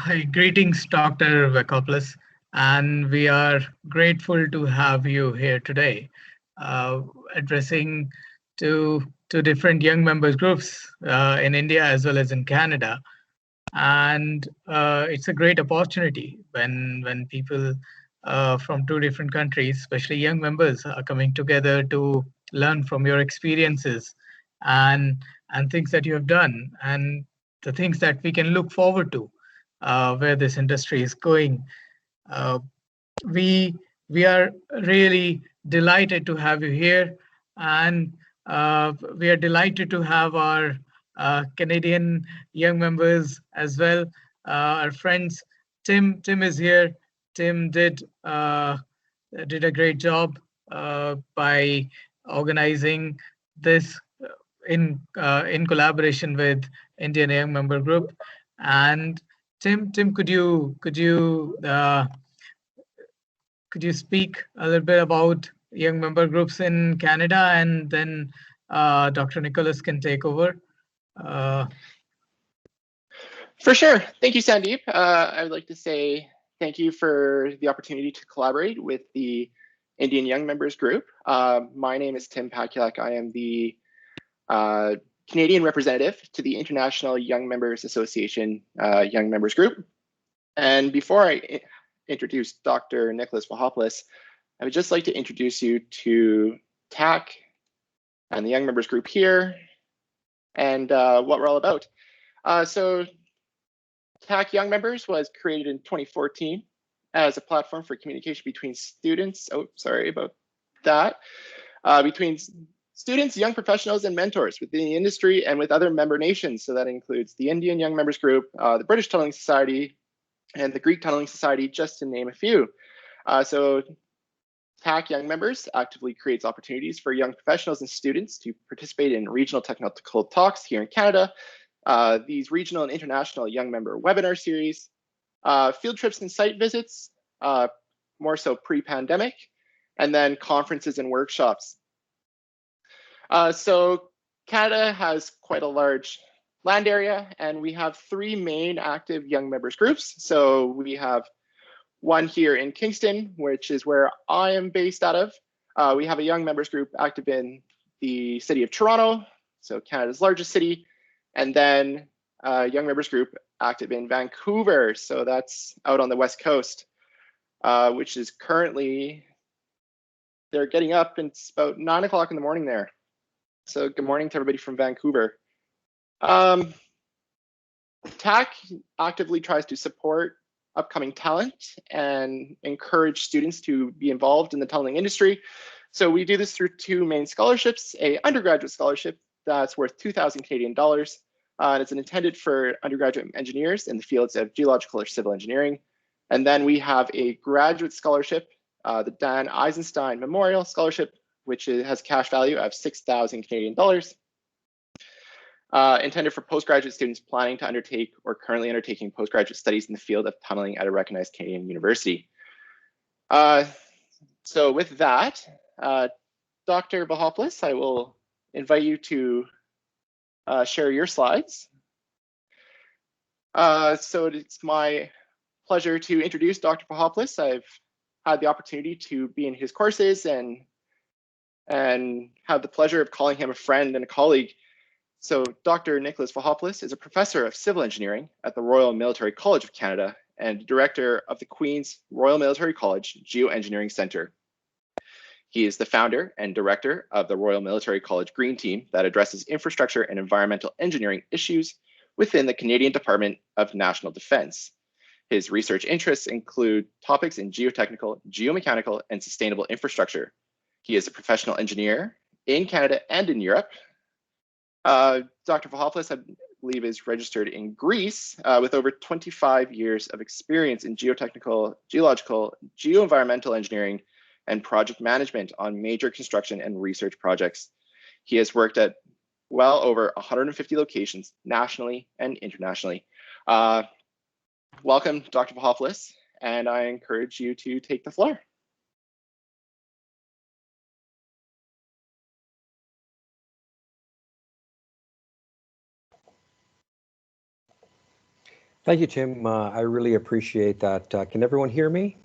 Hi, greetings, Dr. Vlachopoulos, and we are grateful to have you here today, uh, addressing to different young members groups in India as well as in Canada. And it's a great opportunity when people from two different countries, especially young members, are coming together to learn from your experiences and and things that you have done and the things that we can look forward to where this industry is going. Uh, we we are really delighted to have you here, and we are delighted to have our Canadian young members as well. Our friends, Tim is here. Tim did a great job by organizing this in collaboration with Indian Young Member Group. And Tim, could you speak a little bit about young member groups in Canada, and then Dr. Nicholas can take over? Uh, For sure. Thank you, Sandeep. I would like to say thank you for the opportunity to collaborate with the Indian Young Members Group. My name is Tim Pakulak. I am the Canadian representative to the International Young Members Association Young Members Group. And before I introduce Dr. Nicholas Vlachopoulos, I would just like to introduce you to TAC and the Young Members Group here and what we're all about. So TAC Young Members was created in 2014 as a platform for communication between students. Oh, sorry about that. Between students, young professionals, and mentors within the industry and with other member nations. So that includes the Indian Young Members Group, the British Tunneling Society, and the Greek Tunneling Society, just to name a few. So TAC Young Members actively creates opportunities for young professionals and students to participate in regional technical talks here in Canada, these regional and international young member webinar series, field trips and site visits, more so pre-pandemic, and then conferences and workshops. So Canada has quite a large land area, and we have three main active young members groups. So we have one here in Kingston, which is where I am based out of. We have a young members group active in the city of Toronto, so Canada's largest city, and then a young members group active in Vancouver, so that's out on the West Coast, which is currently, they're getting up, and it's about 9 o'clock in the morning there. So good morning to everybody from Vancouver. TAC actively tries to support upcoming talent and encourage students to be involved in the tunneling industry. So we do this through two main scholarships, a undergraduate scholarship that's worth 2,000 Canadian dollars. And it's intended for undergraduate engineers in the fields of geological or civil engineering. And then we have a graduate scholarship, the Dan Eisenstein Memorial Scholarship, which has cash value of 6,000 Canadian dollars. Intended for postgraduate students planning to undertake or currently undertaking postgraduate studies in the field of tunneling at a recognized Canadian university. So with that, Dr. Vlachopoulos, I will invite you to share your slides. So it's my pleasure to introduce Dr. Vlachopoulos. I've had the opportunity to be in his courses and have the pleasure of calling him a friend and a colleague. So Dr. Nicholas Vlachopoulos is a professor of civil engineering at the Royal Military College of Canada and director of the Queen's Royal Military College Geo-Engineering Centre. He is the founder and director of the Royal Military College Green Team that addresses infrastructure and environmental engineering issues within the Canadian Department of National Defence. His research interests include topics in geotechnical, geomechanical, and sustainable infrastructure. He is a professional engineer in Canada and in Europe. Dr. Vlachopoulos, I believe, is registered in Greece with over 25 years of experience in geotechnical, geological, geo-environmental engineering, and project management on major construction and research projects. He has worked at well over 150 locations nationally and internationally. Welcome, Dr. Vlachopoulos, and I encourage you to take the floor. Thank you, Tim. I really appreciate that. Can everyone hear me?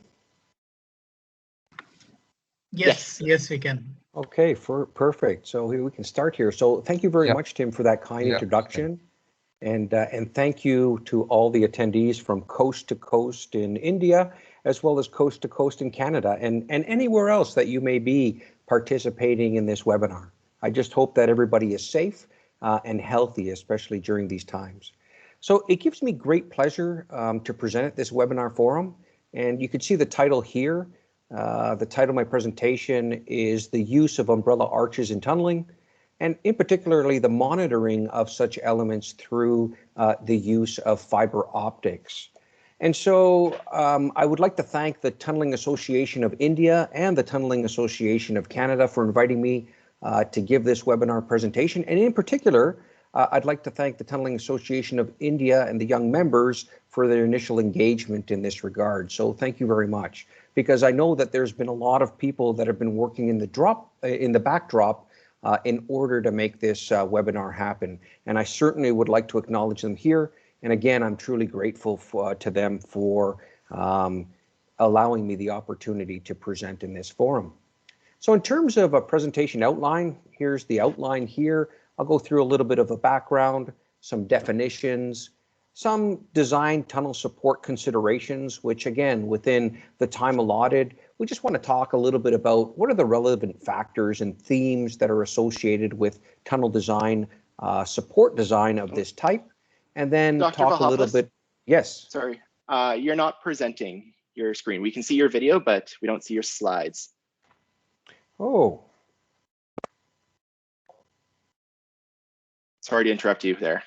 Yes, yes, we can. Okay, perfect. So we can start here. So thank you very much, Tim, for that kind introduction. And thank you to all the attendees from coast to coast in India, as well as coast to coast in Canada, and anywhere else that you may be participating in this webinar. I just hope that everybody is safe and healthy, especially during these times. So it gives me great pleasure to present at this webinar forum. And you can see the title here. The title of my presentation is The Use of Umbrella Arches in Tunneling, and in particularly the monitoring of such elements through the use of fiber optics. And so I would like to thank the Tunneling Association of India and the Tunneling Association of Canada for inviting me to give this webinar presentation. And in particular, I'd like to thank the Tunneling Association of India and the young members for their initial engagement in this regard. So thank you very much, because I know that there's been a lot of people that have been working in the backdrop in order to make this webinar happen. And I certainly would like to acknowledge them here. And again, I'm truly grateful to them for allowing me the opportunity to present in this forum. So in terms of a presentation outline, here's the outline here. I'll go through a little bit of a background, some definitions, some design tunnel support considerations, which again, within the time allotted, we just want to talk a little bit about what are the relevant factors and themes that are associated with tunnel design, support design of this type, and then Dr. talk a little bit. Yes. Sorry, you're not presenting your screen. We can see your video, but we don't see your slides. Oh. Sorry to interrupt you there.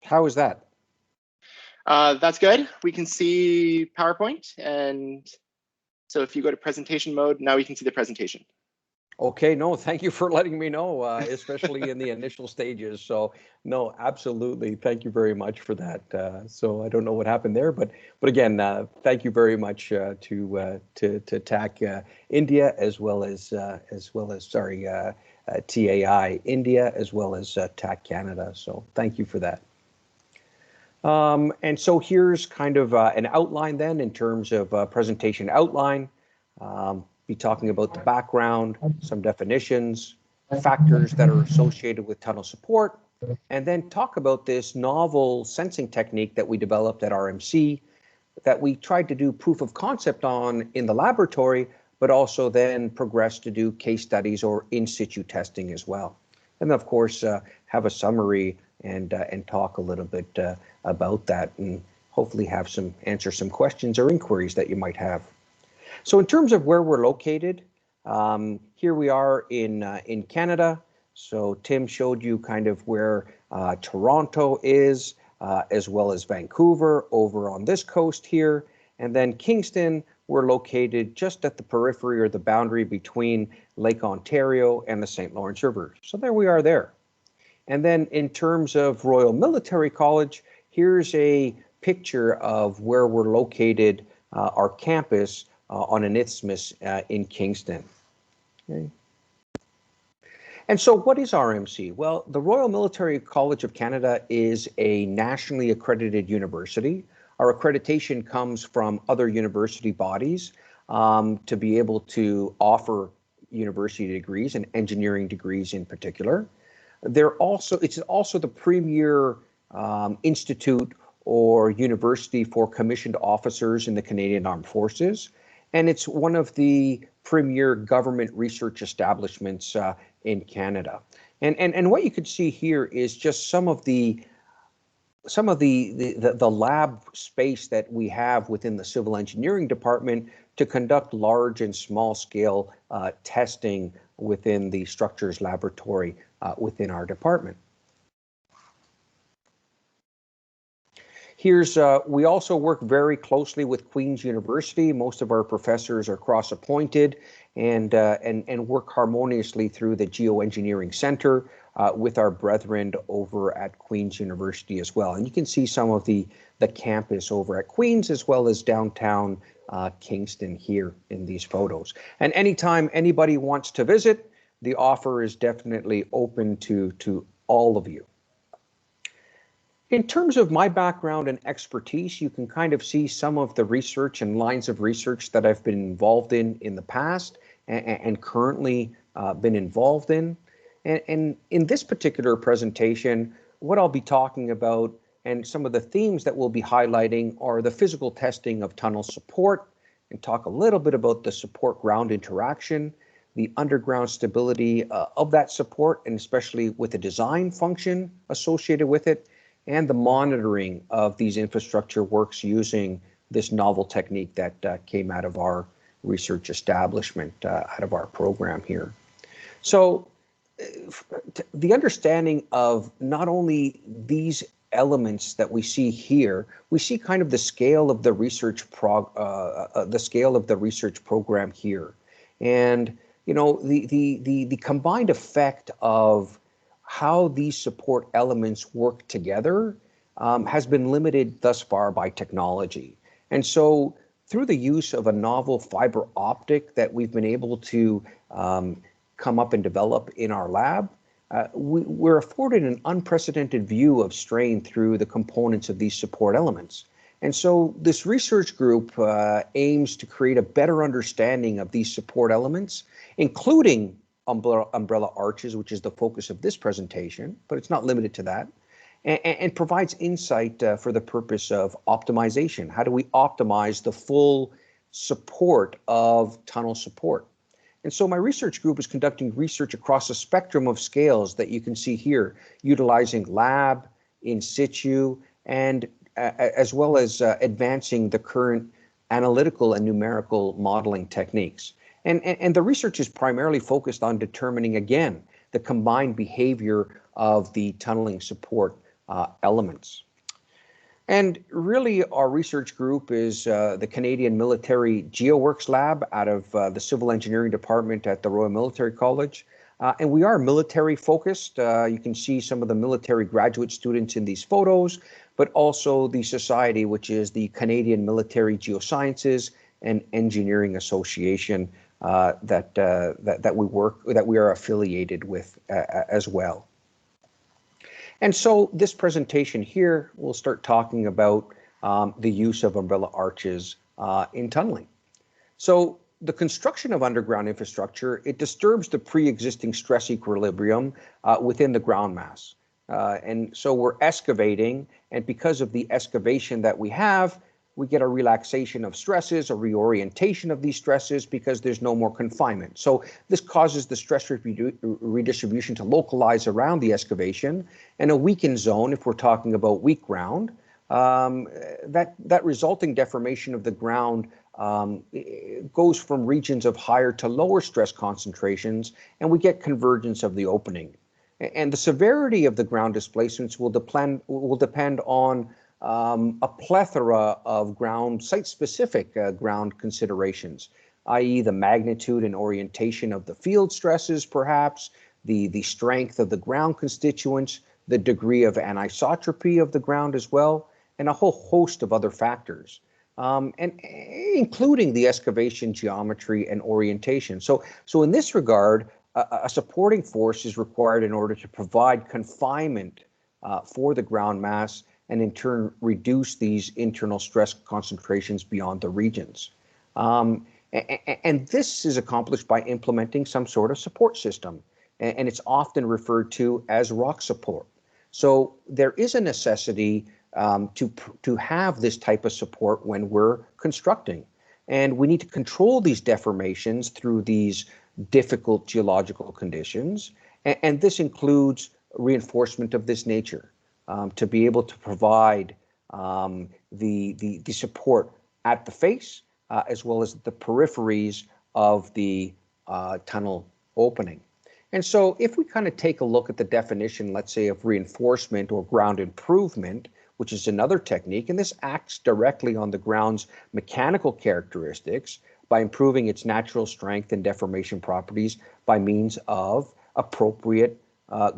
How is that? That's good. We can see PowerPoint. And so if you go to presentation mode, now we can see the presentation. Okay, no, thank you for letting me know, especially in the initial stages. So no, absolutely. Thank you very much for that. So I don't know what happened there, but again, thank you very much to TAC India as well as TAI India as well as TAC Canada. So thank you for that. And so here's kind of an outline then in terms of presentation outline. Be talking about the background, some definitions, factors that are associated with tunnel support, and then talk about this novel sensing technique that we developed at RMC that we tried to do proof of concept on in the laboratory, but also then progress to do case studies or in situ testing as well. And of course, have a summary and talk a little bit about that, and hopefully answer some questions or inquiries that you might have. So in terms of where we're located, here we are in Canada. So Tim showed you kind of where Toronto is, as well as Vancouver over on this coast here. And then Kingston, we're located just at the periphery or the boundary between Lake Ontario and the St. Lawrence River. So there we are there. And then in terms of Royal Military College, here's a picture of where we're located, our campus on an isthmus in Kingston. Okay. And so what is RMC? Well, the Royal Military College of Canada is a nationally accredited university. Our accreditation comes from other university bodies to be able to offer university degrees and engineering degrees in particular. It's also the premier institute or university for commissioned officers in the Canadian Armed Forces. And it's one of the premier government research establishments in Canada. And what you could see here is just some of the lab space that we have within the civil engineering department to conduct large and small scale testing within the structures laboratory within our department. We also work very closely with Queen's University. Most of our professors are cross-appointed and work harmoniously through the Geo-Engineering Center with our brethren over at Queen's University as well. And you can see some of the campus over at Queen's as well as downtown Kingston here in these photos. And anytime anybody wants to visit, the offer is definitely open to all of you. In terms of my background and expertise, you can kind of see some of the research and lines of research that I've been involved in the past and currently been involved in. And in this particular presentation, what I'll be talking about and some of the themes that we'll be highlighting are the physical testing of tunnel support, and talk a little bit about the support-ground interaction, the underground stability of that support, and especially with the design function associated with it, and the monitoring of these infrastructure works using this novel technique that came out of our research establishment, out of our program here. So the understanding of not only these elements that we see here, we see kind of the scale of the research program here, and you know the combined effect of how these support elements work together has been limited thus far by technology. And so through the use of a novel fiber optic that we've been able to come up and develop in our lab, we're afforded an unprecedented view of strain through the components of these support elements. And so this research group aims to create a better understanding of these support elements, including umbrella arches, which is the focus of this presentation, but it's not limited to that, and provides insight for the purpose of optimization. How do we optimize the full support of tunnel support? And so my research group is conducting research across a spectrum of scales that you can see here, utilizing lab, in situ, and as well as advancing the current analytical and numerical modeling techniques. And the research is primarily focused on determining, again, the combined behavior of the tunneling support elements. And really, our research group is the Canadian Military GeoWorks Lab out of the Civil Engineering Department at the Royal Military College. And we are military focused. You can see some of the military graduate students in these photos, but also the society, which is the Canadian Military Geosciences and Engineering Association, that we are affiliated with as well. And so this presentation here, we'll start talking about the use of umbrella arches in tunneling. So the construction of underground infrastructure, it disturbs the pre-existing stress equilibrium within the ground mass. And so we're excavating, and because of the excavation that we have, we get a relaxation of stresses, a reorientation of these stresses because there's no more confinement. So this causes the stress redistribution to localize around the excavation, and a weakened zone, if we're talking about weak ground, that resulting deformation of the ground goes from regions of higher to lower stress concentrations, and we get convergence of the opening. And the severity of the ground displacements will depend on a plethora of site-specific ground considerations, i.e. the magnitude and orientation of the field stresses, perhaps, the strength of the ground constituents, the degree of anisotropy of the ground as well, and a whole host of other factors, and including the excavation geometry and orientation. So in this regard, a supporting force is required in order to provide confinement for the ground mass, and in turn reduce these internal stress concentrations beyond the regions. And this is accomplished by implementing some sort of support system, and it's often referred to as rock support. So there is a necessity to have this type of support when we're constructing, and we need to control these deformations through these difficult geological conditions, and this includes reinforcement of this nature. To be able to provide the support at the face as well as the peripheries of the tunnel opening. And so if we kind of take a look at the definition, let's say, of reinforcement or ground improvement, which is another technique, and this acts directly on the ground's mechanical characteristics by improving its natural strength and deformation properties by means of appropriate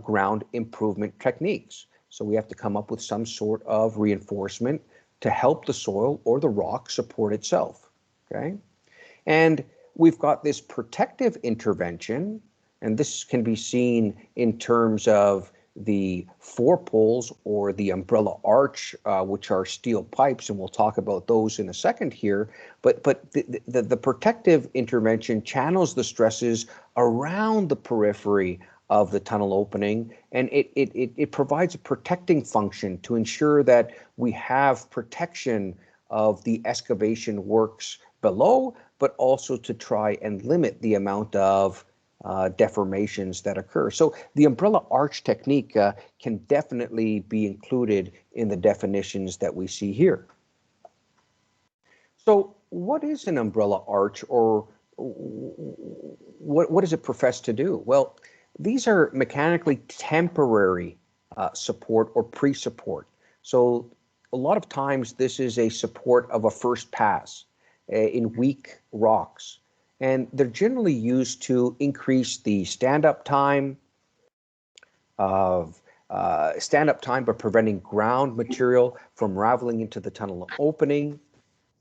ground improvement techniques. So we have to come up with some sort of reinforcement to help the soil or the rock support itself. okay? And we've got this protective intervention, and this can be seen in terms of the forepoles or the umbrella arch, which are steel pipes, and we'll talk about those in a second here. But the protective intervention channels the stresses around the periphery of the tunnel opening, and it provides a protecting function to ensure that we have protection of the excavation works below, but also to try and limit the amount of deformations that occur. So the umbrella arch technique can definitely be included in the definitions that we see here. So what is an umbrella arch, or what does it profess to do? Well, these are mechanically temporary support or pre-support. So a lot of times this is a support of a first pass in weak rocks. And they're generally used to increase the stand-up time by preventing ground material from raveling into the tunnel opening.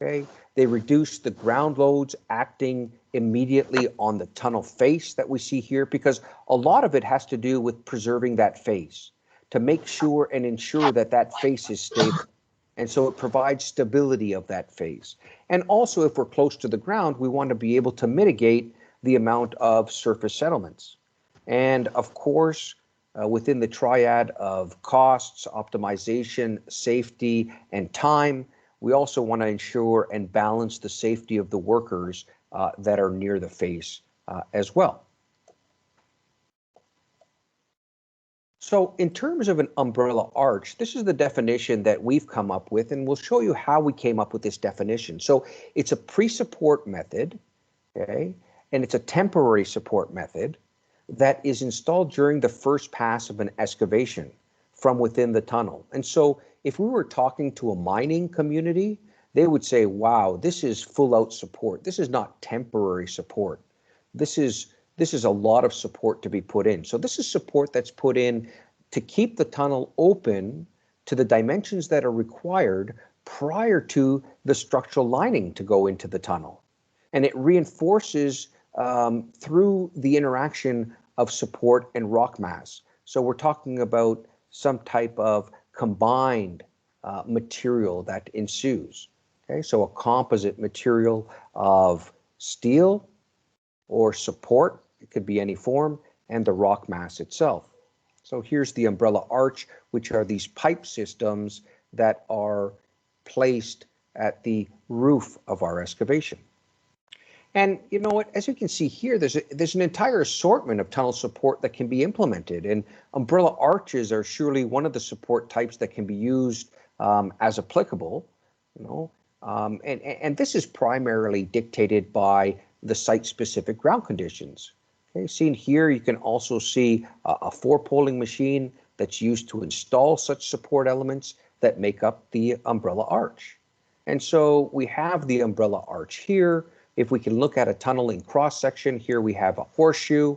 Okay, they reduce the ground loads acting immediately on the tunnel face that we see here, because a lot of it has to do with preserving that face to make sure and ensure that that face is stable. And so it provides stability of that face. And also, if we're close to the ground, we want to be able to mitigate the amount of surface settlements. And of course, within the triad of costs, optimization, safety, and time, we also want to ensure and balance the safety of the workers that are near the face as well. So in terms of an umbrella arch, this is the definition that we've come up with, and we'll show you how we came up with this definition. So it's a pre-support method, okay, and it's a temporary support method that is installed during the first pass of an excavation from within the tunnel. And so if we were talking to a mining community, they would say, wow, this is full out support. This is not temporary support. This is a lot of support to be put in. So this is support that's put in to keep the tunnel open to the dimensions that are required prior to the structural lining to go into the tunnel. And it reinforces through the interaction of support and rock mass. So we're talking about some type of combined material that ensues. Okay, so a composite material of steel or support, it could be any form, and the rock mass itself. So here's the umbrella arch, which are these pipe systems that are placed at the roof of our excavation. And you know what, as you can see here, there's an entire assortment of tunnel support that can be implemented, and umbrella arches are surely one of the support types that can be used as applicable, you know, and this is primarily dictated by the site-specific ground conditions. Okay, seen here, you can also see a forepoling machine that's used to install such support elements that make up the umbrella arch. And so we have the umbrella arch here. If we can look at a tunnel in cross-section, here we have a horseshoe,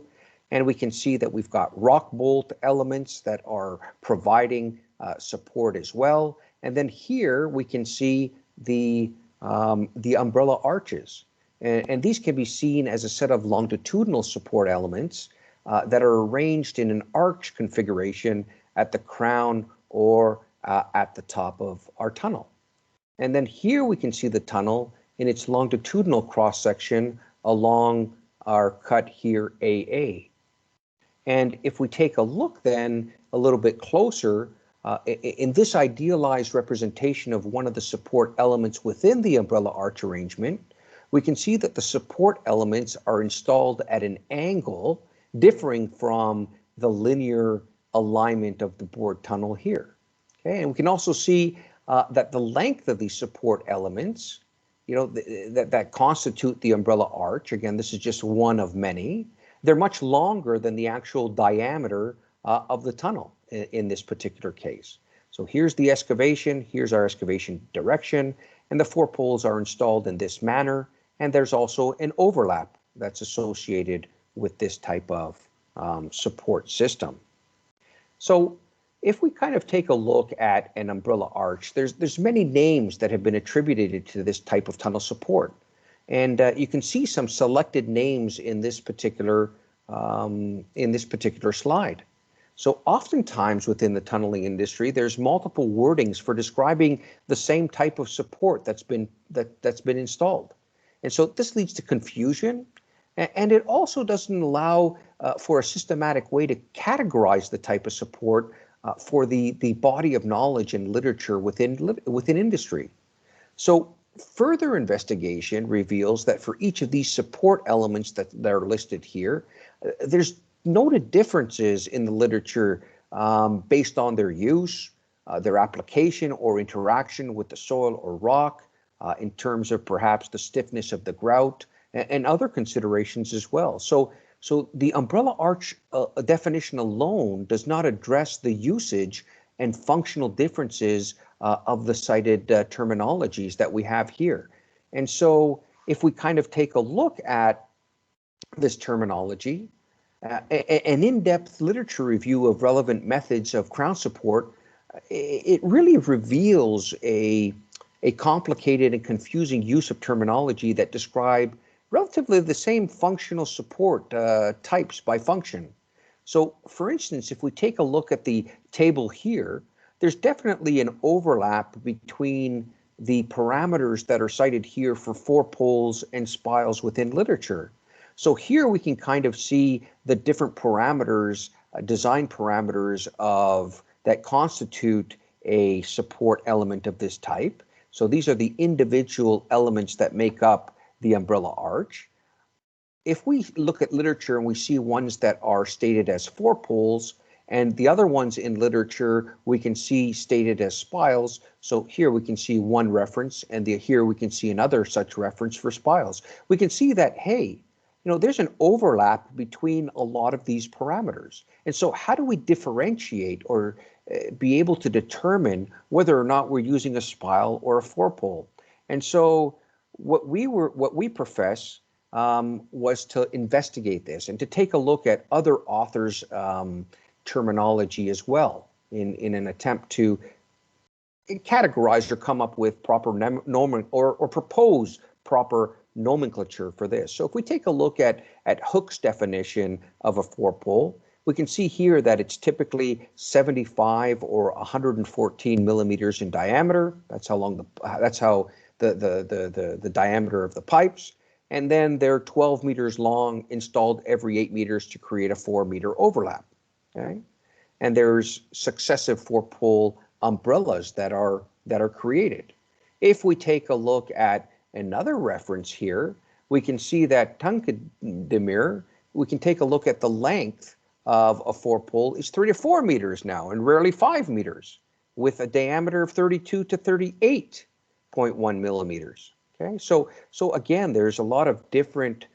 and we can see that we've got rock bolt elements that are providing support as well. And then here we can see the umbrella arches. And these can be seen as a set of longitudinal support elements that are arranged in an arch configuration at the crown or at the top of our tunnel. And then here we can see the tunnel in its longitudinal cross-section along our cut here AA. And if we take a look then a little bit closer, in this idealized representation of one of the support elements within the umbrella arch arrangement, we can see that the support elements are installed at an angle differing from the linear alignment of the bored tunnel here. Okay, and we can also see that the length of these support elements, you know, that constitute the umbrella arch, again, this is just one of many, they're much longer than the actual diameter of the tunnel in this particular case. So here's the excavation, here's our excavation direction, and the forepoles are installed in this manner. And there's also an overlap that's associated with this type of support system. So if we kind of take a look at an umbrella arch, there's many names that have been attributed to this type of tunnel support. And you can see some selected names in this particular slide. So oftentimes within the tunneling industry, there's multiple wordings for describing the same type of support that's been installed. And so this leads to confusion, and it also doesn't allow for a systematic way to categorize the type of support for the body of knowledge and literature within industry. So further investigation reveals that for each of these support elements that are listed here, there's noted differences in the literature based on their use, their application or interaction with the soil or rock, in terms of perhaps the stiffness of the grout and other considerations as well. So the umbrella arch definition alone does not address the usage and functional differences of the cited terminologies that we have here. And so if we kind of take a look at this terminology, an in-depth literature review of relevant methods of crown support, it really reveals a complicated and confusing use of terminology that describe relatively the same functional support types by function. So for instance, if we take a look at the table here, there's definitely an overlap between the parameters that are cited here for forepoles and spiles within literature. So here we can kind of see the different parameters, design parameters that constitute a support element of this type. So these are the individual elements that make up the umbrella arch. If we look at literature and we see ones that are stated as forepoles, and the other ones in literature we can see stated as spiles. So here we can see one reference, and here we can see another such reference for spiles. We can see that, hey, there's an overlap between a lot of these parameters. And so how do we differentiate or be able to determine whether or not we're using a spile or a forepole? And so what we profess was to investigate this and to take a look at other authors' terminology as well in an attempt to categorize or come up with proper or propose proper nomenclature for this. So if we take a look at Hooke's definition of a forepole, we can see here that it's typically 75 or 114 millimeters in diameter. That's how the diameter of the pipes. And then they're 12 meters long, installed every 8 meters to create a 4-meter overlap. Okay, and there's successive forepole umbrellas that are created. If we take a look at another reference here, we can see that Tunkademir, we can take a look at the length of a forepole is 3 to 4 meters now, and rarely 5 meters, with a diameter of 32 to 38.1 millimeters. Okay, so again, there's a lot of different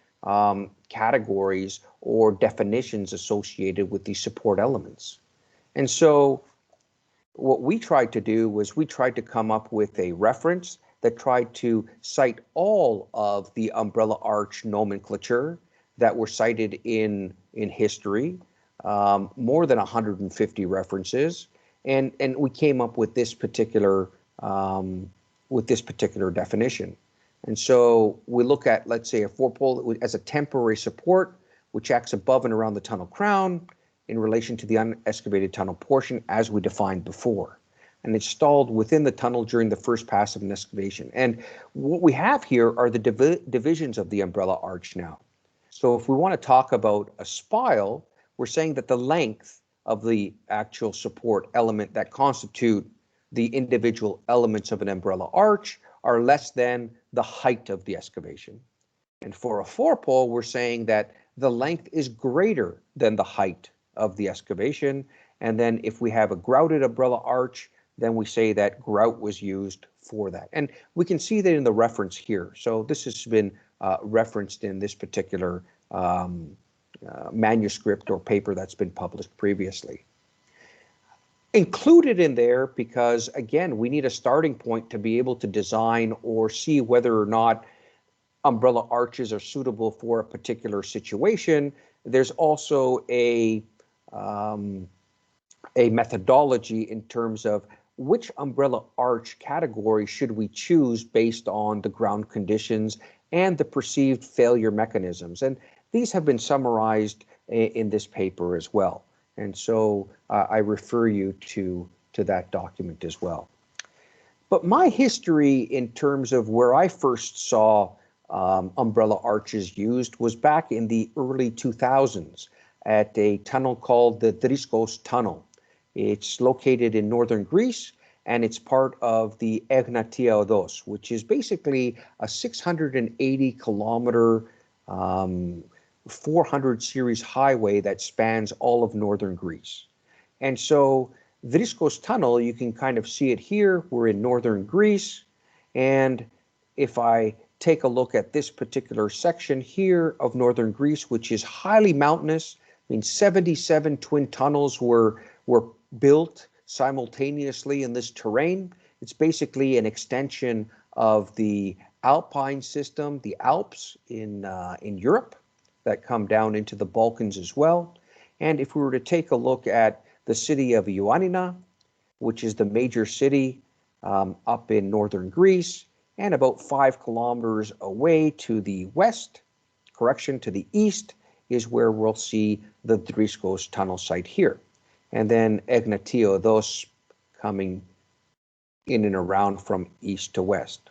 categories or definitions associated with these support elements. And so what we tried to do was we tried to come up with a reference that tried to cite all of the umbrella arch nomenclature that were cited in history, more than 150 references, and we came up with this particular definition. And so we look at, let's say, a forepole as a temporary support which acts above and around the tunnel crown in relation to the unexcavated tunnel portion as we defined before, and installed within the tunnel during the first pass of an excavation. And what we have here are the divisions of the umbrella arch now. So if we want to talk about a spile, we're saying that the length of the actual support element that constitute the individual elements of an umbrella arch are less than the height of the excavation. And for a forepole, we're saying that the length is greater than the height of the excavation. And then if we have a grouted umbrella arch, then we say that grout was used for that. And we can see that in the reference here. So this has been referenced in this particular manuscript or paper that's been published previously. Included in there because, again, we need a starting point to be able to design or see whether or not umbrella arches are suitable for a particular situation. There's also a methodology in terms of which umbrella arch category should we choose based on the ground conditions and the perceived failure mechanisms. And these have been summarized in this paper as well. And so I refer you to that document as well. But my history in terms of where I first saw umbrella arches used was back in the early 2000s at a tunnel called the Driskos Tunnel. It's located in northern Greece, and it's part of the Egnatia Odos, which is basically a 680 kilometer 400 series highway that spans all of northern Greece. And so Driskos Tunnel, you can kind of see it here. We're in northern Greece. And if I take a look at this particular section here of northern Greece, which is highly mountainous, I mean, 77 twin tunnels were built simultaneously in this terrain. It's basically an extension of the Alpine system, the Alps in Europe that come down into the Balkans as well. And if we were to take a look at the city of Ioannina, which is the major city up in northern Greece, and about 5 kilometers away to the west, to the east, is where we'll see the Driskos tunnel site here. And then Egnatia Odos coming in and around from east to west.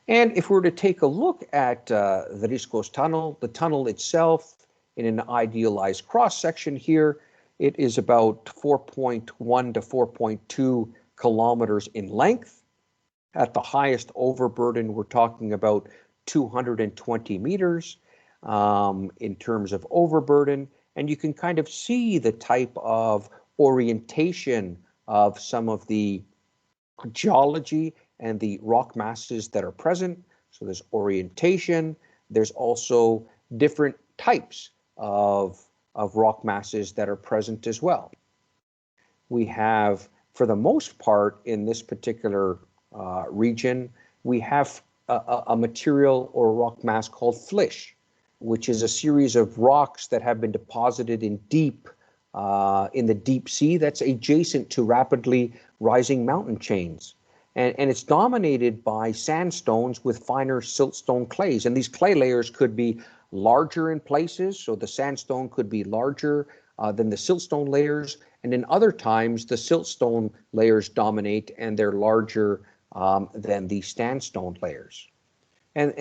And if we were to take a look at the Driskos tunnel, the tunnel itself in an idealized cross-section here, it is about 4.1 to 4.2 kilometers in length. At the highest overburden, we're talking about 220 meters in terms of overburden. And you can kind of see the type of orientation of some of the geology and the rock masses that are present. So there's orientation. There's also different types of rock masses that are present as well. We have, for the most part, in this particular region, we have a material or rock mass called flysch, which is a series of rocks that have been deposited in the deep sea that's adjacent to rapidly rising mountain chains. And it's dominated by sandstones with finer siltstone clays. And these clay layers could be larger in places, so the sandstone could be larger than the siltstone layers. And in other times, the siltstone layers dominate and they're larger than the sandstone layers. And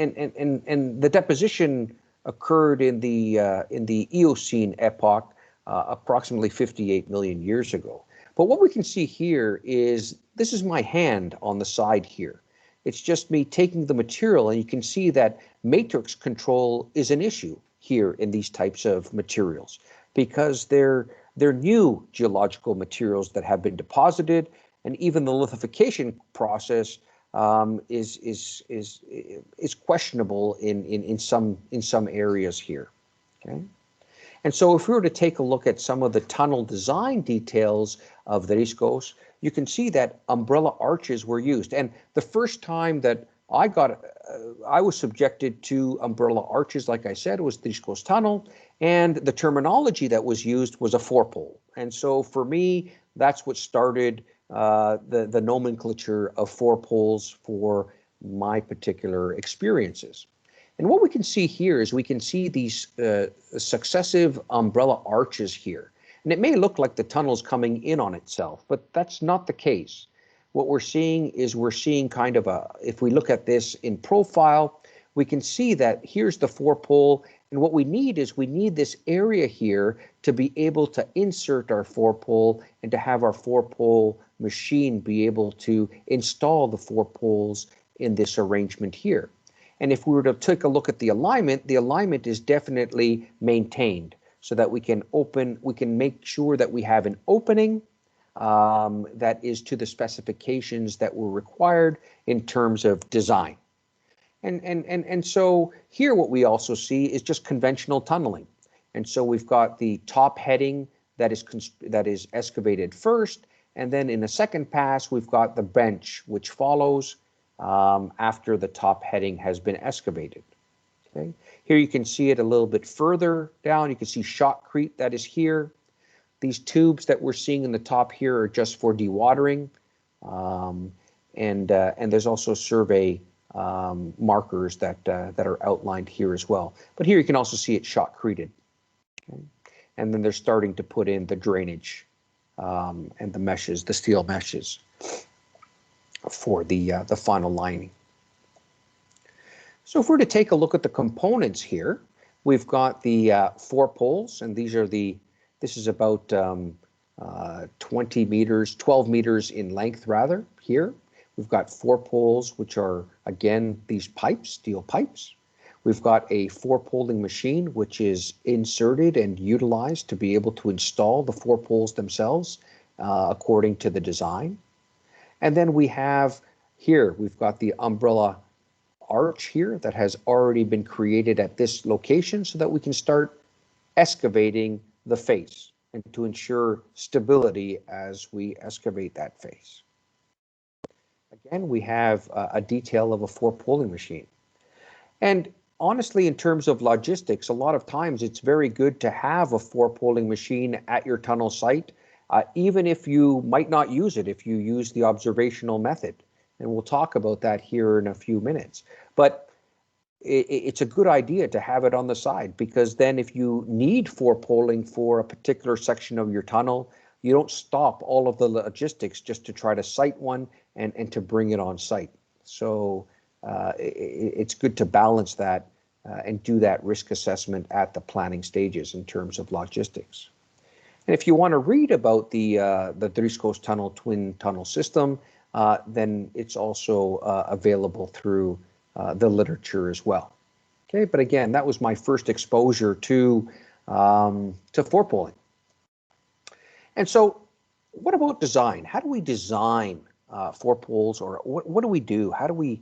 the deposition occurred in the Eocene epoch, approximately 58 million years ago. But what we can see here is, this is my hand on the side here. It's just me taking the material, and you can see that matrix control is an issue here in these types of materials because they're new geological materials that have been deposited, and even the lithification process is questionable in some areas here. Okay. And so if we were to take a look at some of the tunnel design details of the Driskos, you can see that umbrella arches were used. And the first time that I was subjected to umbrella arches, like I said, was the Driskos tunnel, and the terminology that was used was a forepole. And so for me, that's what started the nomenclature of forepoles for my particular experiences. And what we can see here is we can see these successive umbrella arches here. And it may look like the tunnel's coming in on itself, but that's not the case. What we're seeing is kind of if we look at this in profile, we can see that here's the forepole. And what we need this area here to be able to insert our forepole and to have our forepole machine be able to install the forepoles in this arrangement here. And if we were to take a look at the alignment is definitely maintained so that we can make sure that we have an opening that is to the specifications that were required in terms of design. And so here what we also see is just conventional tunneling. And so we've got the top heading that is excavated first, and then in a second pass we've got the bench which follows after the top heading has been excavated. Okay. Here you can see it a little bit further down. You can see shotcrete that is here. These tubes that we're seeing in the top here are just for dewatering, and there's also survey markers that are outlined here as well. But here you can also see it shotcreted. Okay? And then they're starting to put in the drainage and the meshes, the steel meshes for the final lining. So if we're to take a look at the components here, we've got the forepoles, and this is about 20 meters, 12 meters in length rather here. We've got forepoles, which are, again, these pipes, steel pipes. We've got a forepoling machine, which is inserted and utilized to be able to install the forepoles themselves according to the design. And then we have here, we've got the umbrella arch here that has already been created at this location so that we can start excavating the face and to ensure stability as we excavate that face. Again, we have a detail of a forepoling machine. And honestly, in terms of logistics, a lot of times it's very good to have a forepoling machine at your tunnel site, even if you might not use it, if you use the observational method. And we'll talk about that here in a few minutes. But it's a good idea to have it on the side, because then if you need forepoling for a particular section of your tunnel, you don't stop all of the logistics just to try to site one and to bring it on site. So it's good to balance that and do that risk assessment at the planning stages in terms of logistics. And if you want to read about the Tres Coast Tunnel twin tunnel system, then it's also available through the literature as well. Okay, but again, that was my first exposure to forepoling. And so, what about design? How do we design forepoles, or what do we do? How do we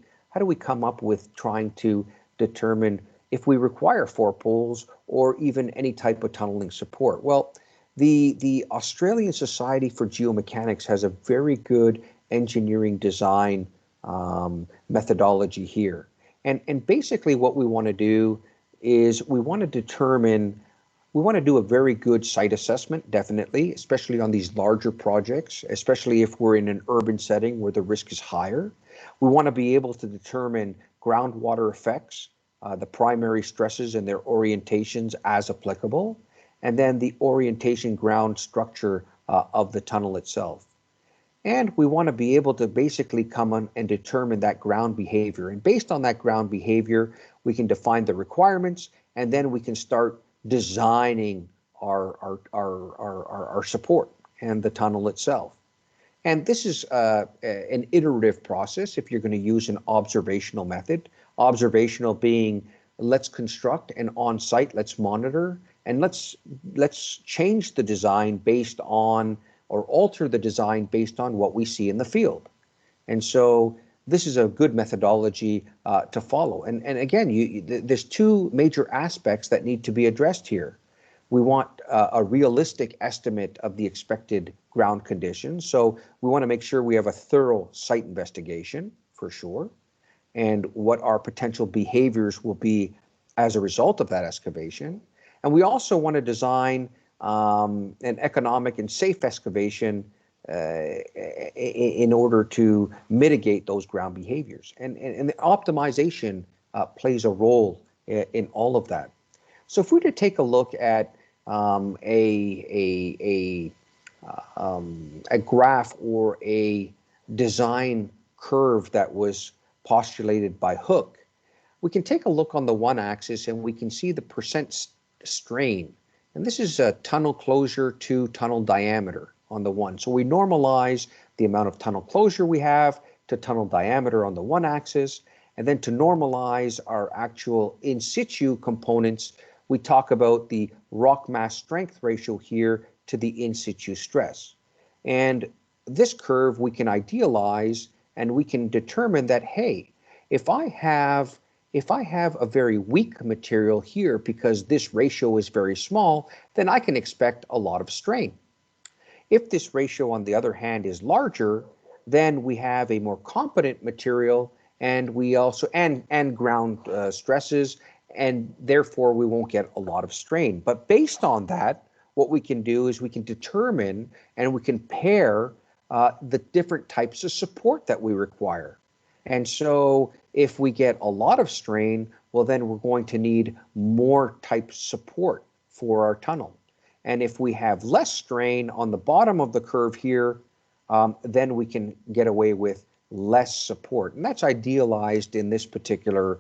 come up with trying to determine if we require forepoles or even any type of tunneling support? Well, the Australian Society for Geomechanics has a very good engineering design methodology here. And basically what we want to do is we want to do a very good site assessment, definitely, especially on these larger projects, especially if we're in an urban setting where the risk is higher. We want to be able to determine groundwater effects, the primary stresses and their orientations as applicable, and then the orientation ground structure of the tunnel itself. And we want to be able to basically come on and determine that ground behavior. And based on that ground behavior, we can define the requirements, and then we can start designing our support and the tunnel itself. And this is an iterative process if you're going to use an observational method. Observational being, let's construct, and on-site, let's monitor, and let's change the design based on, or alter the design based on what we see in the field. And so this is a good methodology to follow. And again, there's two major aspects that need to be addressed here. We want a realistic estimate of the expected ground conditions. So we want to make sure we have a thorough site investigation, for sure, and what our potential behaviors will be as a result of that excavation. And we also want to design an economic and safe excavation in order to mitigate those ground behaviors. And the optimization plays a role in all of that. So if we were to take a look at a graph or a design curve that was postulated by Hook, we can take a look on the one axis and we can see the percent strain. And this is a tunnel closure to tunnel diameter on the one. So we normalize the amount of tunnel closure we have to tunnel diameter on the one axis. And then to normalize our actual in situ components, we talk about the rock mass strength ratio here to the in situ stress. And this curve we can idealize, and we can determine that, hey, if I have a very weak material here because this ratio is very small, then I can expect a lot of strain. If this ratio, on the other hand, is larger, then we have a more competent material, and we also and ground stresses, and therefore we won't get a lot of strain. But based on that, what we can do is we can determine and we can pair the different types of support that we require. And so If we get a lot of strain, well, then we're going to need more type support for our tunnel. And if we have less strain on the bottom of the curve here, then we can get away with less support. And that's idealized in this particular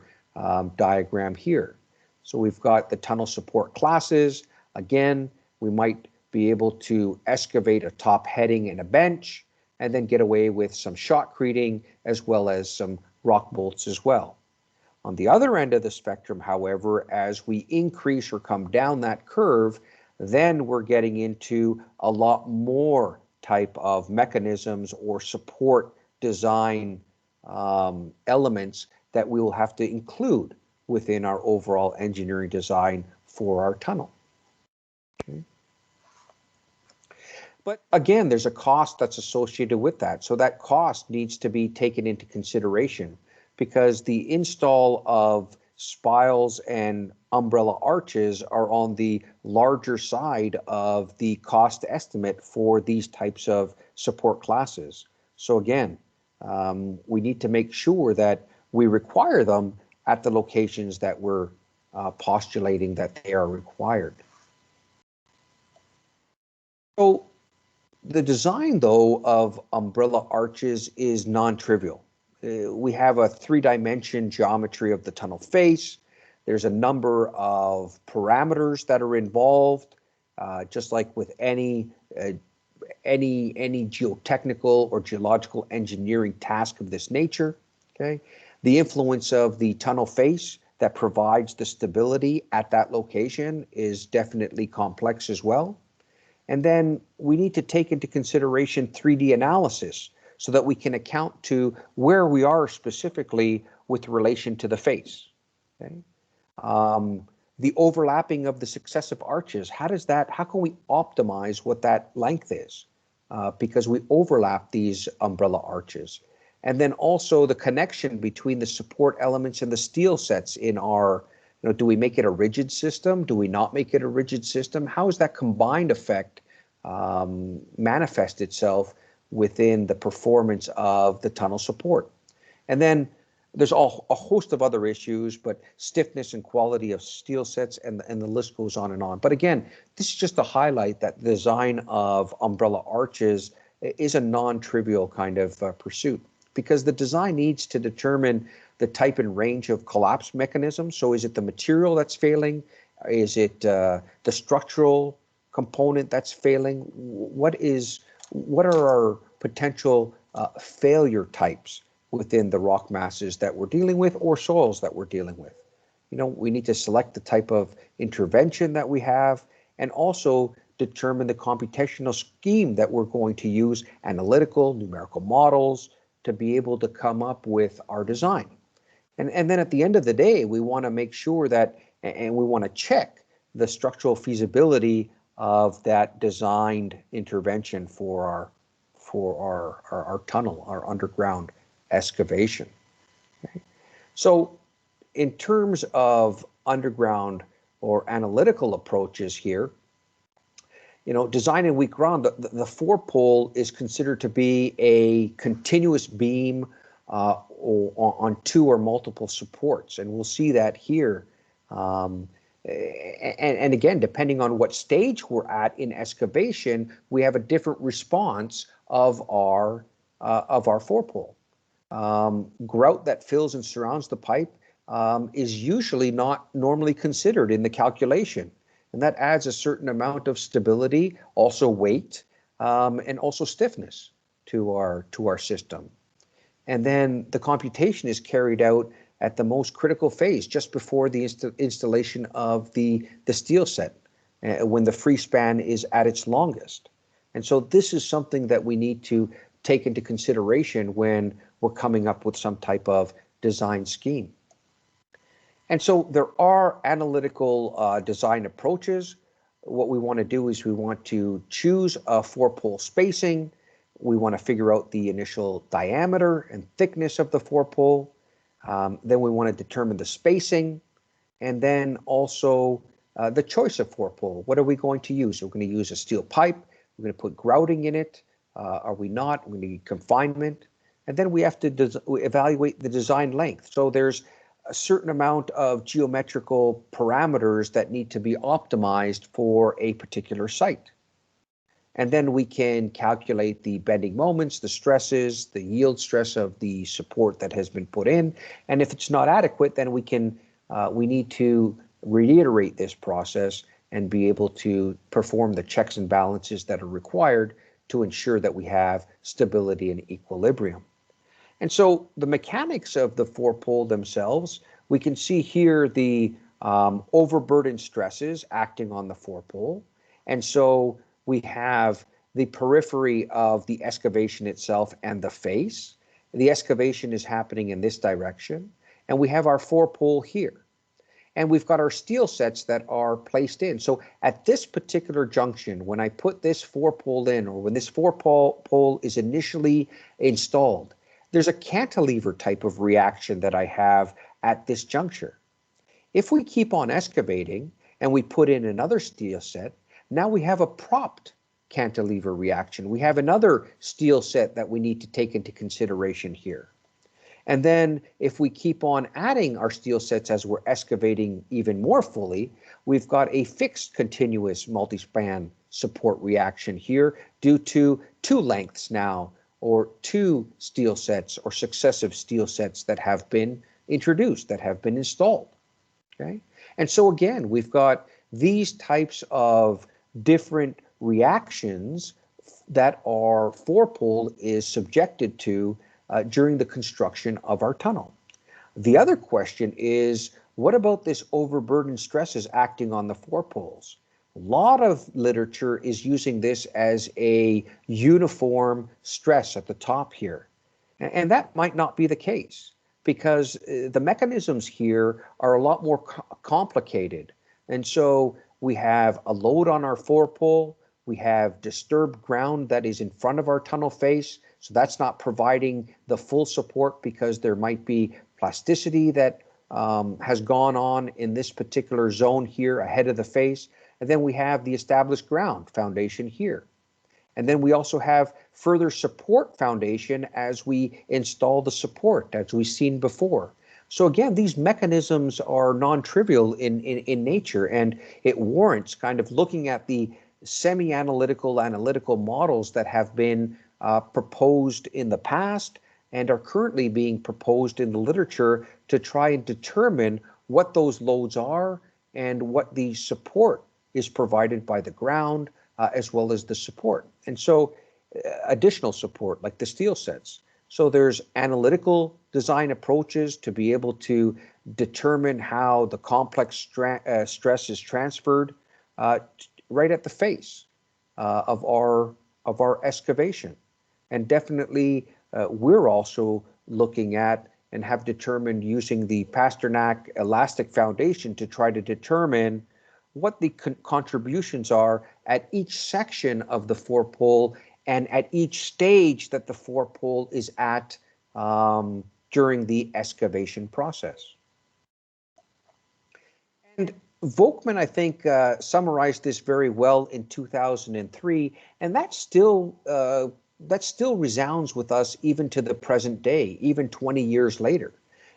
diagram here. So we've got the tunnel support classes. Again, we might be able to excavate a top heading and a bench, and then get away with some shotcreting as well as some rock bolts as well. On the other end of the spectrum, however, as we increase or come down that curve, then we're getting into a lot more type of mechanisms or support design elements that we will have to include within our overall engineering design for our tunnel. Okay. But again, there's a cost that's associated with that. So that cost needs to be taken into consideration, because the install of spiles and umbrella arches are on the larger side of the cost estimate for these types of support classes. So again, we need to make sure that we require them at the locations that we're postulating that they are required. So the design, though, of umbrella arches is non-trivial. We have a three-dimension geometry of the tunnel face. There's a number of parameters that are involved, just like with any geotechnical or geological engineering task of this nature. Okay, the influence of the tunnel face that provides the stability at that location is definitely complex as well. And then we need to take into consideration 3D analysis so that we can account to where we are specifically with relation to the face. Okay? The overlapping of the successive arches, how can we optimize what that length is? Because we overlap these umbrella arches. And then also the connection between the support elements and the steel sets in our, do we make it a rigid system? Do we not make it a rigid system? How is that combined effect manifest itself within the performance of the tunnel support? And then there's a host of other issues, but stiffness and quality of steel sets, and the list goes on and on. But again, this is just to highlight that the design of umbrella arches is a non-trivial kind of pursuit, because the design needs to determine the type and range of collapse mechanisms. So is it the material that's failing? Is it the structural component that's failing? What are our potential failure types within the rock masses that we're dealing with, or soils that we're dealing with? We need to select the type of intervention that we have, and also determine the computational scheme that we're going to use, analytical, numerical models, to be able to come up with our design. And then at the end of the day, we want to make sure that, and we want to check the structural feasibility of that designed intervention for our tunnel, our underground excavation. Okay. So in terms of underground or analytical approaches here, design in weak ground, the forepole is considered to be a continuous beam on two or multiple supports, and we'll see that here. And again, depending on what stage we're at in excavation, we have a different response of our forepole. Grout that fills and surrounds the pipe is usually not normally considered in the calculation, and that adds a certain amount of stability, also weight, and also stiffness to our system. And then the computation is carried out at the most critical phase, just before the installation of the steel set, when the free span is at its longest. And so this is something that we need to take into consideration when we're coming up with some type of design scheme. And so there are analytical design approaches. What we want to do is we want to choose a forepole spacing. We want to figure out the initial diameter and thickness of the forepole. Then we want to determine the spacing, and then also the choice of forepole. What are we going to use? We're going to use a steel pipe. We're going to put grouting in it. Are we not? We're going to need confinement. And then we have to evaluate the design length. So there's a certain amount of geometrical parameters that need to be optimized for a particular site. And then we can calculate the bending moments, the stresses, the yield stress of the support that has been put in. And if it's not adequate, then we need to reiterate this process and be able to perform the checks and balances that are required to ensure that we have stability and equilibrium. And so the mechanics of the forepole themselves, we can see here the overburden stresses acting on the forepole. And so we have the periphery of the excavation itself and the face. The excavation is happening in this direction. And we have our forepole here. And we've got our steel sets that are placed in. So at this particular junction, when I put this forepole in, or when this forepole is initially installed, there's a cantilever type of reaction that I have at this juncture. If we keep on excavating and we put in another steel set, now we have a propped cantilever reaction. We have another steel set that we need to take into consideration here. And then if we keep on adding our steel sets as we're excavating even more fully, we've got a fixed continuous multi-span support reaction here due to two lengths now, or two steel sets or successive steel sets that have been introduced, that have been installed. Okay? And so again, we've got these types of different reactions that our forepole is subjected to during the construction of our tunnel. The other question is, what about this overburden stresses acting on the forepoles? A lot of literature is using this as a uniform stress at the top here. And that might not be the case, because the mechanisms here are a lot more complicated. And so we have a load on our forepole, we have disturbed ground that is in front of our tunnel face, so that's not providing the full support because there might be plasticity that has gone on in this particular zone here ahead of the face. And then we have the established ground foundation here. And then we also have further support foundation as we install the support, as we've seen before. So again, these mechanisms are non-trivial in nature, and it warrants kind of looking at the semi-analytical models that have been proposed in the past and are currently being proposed in the literature to try and determine what those loads are and what the support is provided by the ground as well as the support. And so additional support like the steel sets. So there's analytical design approaches to be able to determine how the complex stress is transferred right at the face of our excavation. And definitely we're also looking at and have determined using the Pasternak elastic foundation to try to determine what the contributions are at each section of the forepole and at each stage that the forepole is at during the excavation process. And Volkmann, I think, summarized this very well in 2003, and that still resounds with us even to the present day, even 20 years later.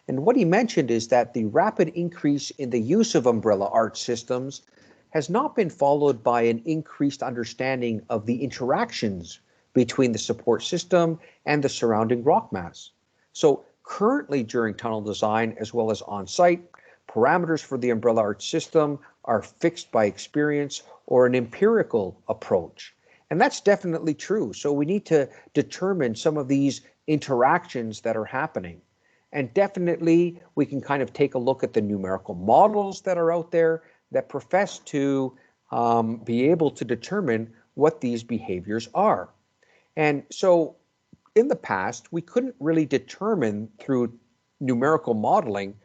And what he mentioned is that the rapid increase in the use of umbrella arch systems has not been followed by an increased understanding of the interactions between the support system and the surrounding rock mass. So currently during tunnel design as well as on-site, parameters for the umbrella arch system are fixed by experience or an empirical approach. And that's definitely true. So we need to determine some of these interactions that are happening. And definitely we can kind of take a look at the numerical models that are out there that profess to be able to determine what these behaviors are. And so in the past, we couldn't really determine through numerical modeling,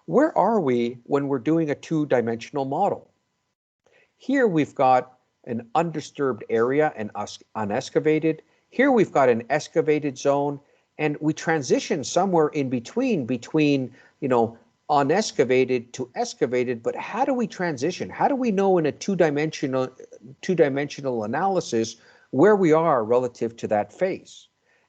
where are we when we're doing a two-dimensional model? Here we've got an undisturbed area and unexcavated. Here we've got an excavated zone, and we transition somewhere in between, you know, unexcavated to excavated. But how do we transition? How do we know in a two-dimensional analysis where we are relative to that face?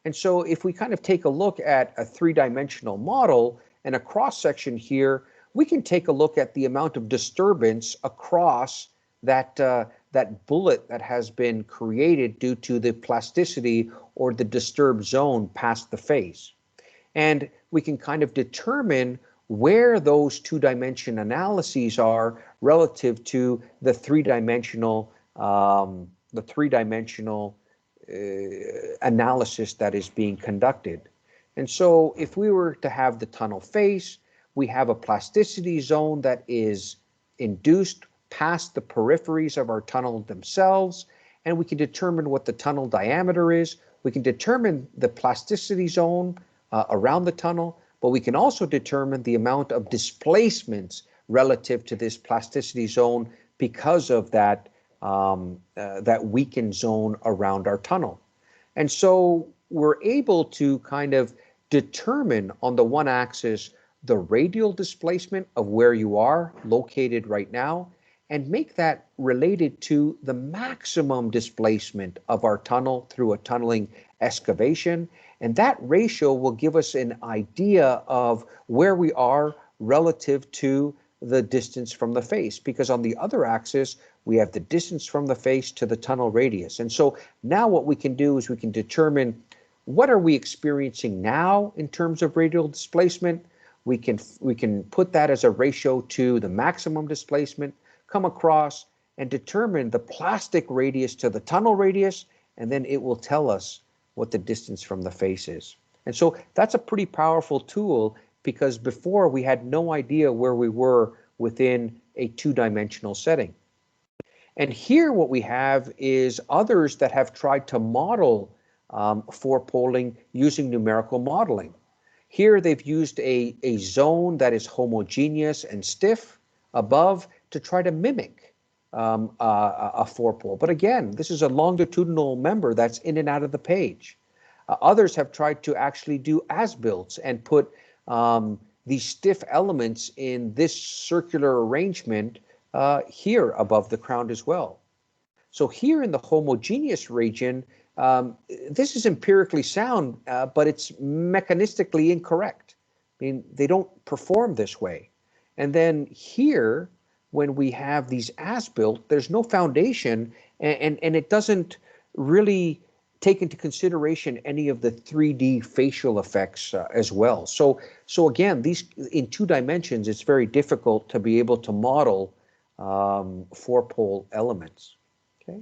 And so if we kind of take a look at a three-dimensional model and a cross-section here, we can take a look at the amount of disturbance across that, that bullet that has been created due to the plasticity or the disturbed zone past the face. And we can kind of determine where those two-dimension analyses are relative to the three-dimensional analysis that is being conducted. And so if we were to have the tunnel face, we have a plasticity zone that is induced past the peripheries of our tunnel themselves, and we can determine what the tunnel diameter is. We can determine the plasticity zone around the tunnel, but we can also determine the amount of displacements relative to this plasticity zone because of that that weakened zone around our tunnel. And so we're able to kind of determine on the one axis the radial displacement of where you are located right now and make that related to the maximum displacement of our tunnel through a tunneling excavation. And that ratio will give us an idea of where we are relative to the distance from the face, because on the other axis, we have the distance from the face to the tunnel radius. And so now what we can do is we can determine what are we experiencing now in terms of radial displacement. We can put that as a ratio to the maximum displacement, come across and determine the plastic radius to the tunnel radius, and then it will tell us what the distance from the face is. And so that's a pretty powerful tool, because before we had no idea where we were within a two-dimensional setting. And here what we have is others that have tried to model forepoling using numerical modeling. Here they've used a zone that is homogeneous and stiff above to try to mimic a forepole. But again, this is a longitudinal member that's in and out of the page. Others have tried to actually do as-builts and put these stiff elements in this circular arrangement here above the crown as well. So here in the homogeneous region, this is empirically sound, but it's mechanistically incorrect. I mean, they don't perform this way. And then here, when we have these as-built, there's no foundation, and it doesn't really take into consideration any of the 3D facial effects as well. So again, these in two dimensions, it's very difficult to be able to model forepole elements. Okay.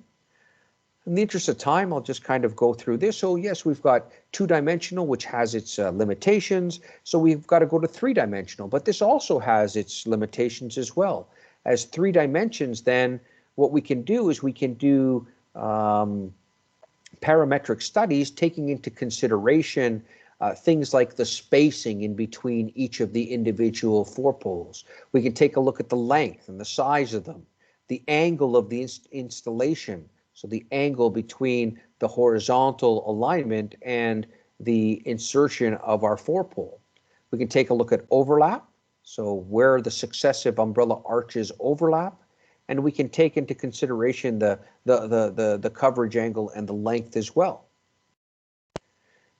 In the interest of time, I'll just kind of go through this. So yes, we've got two-dimensional, which has its limitations. So we've got to go to three-dimensional, but this also has its limitations as well. As three dimensions, then what we can do is we can do parametric studies taking into consideration things like the spacing in between each of the individual forepoles. We can take a look at the length and the size of them, the angle of the installation, so the angle between the horizontal alignment and the insertion of our forepole. We can take a look at overlap, so where the successive umbrella arches overlap, and we can take into consideration the coverage angle and the length as well.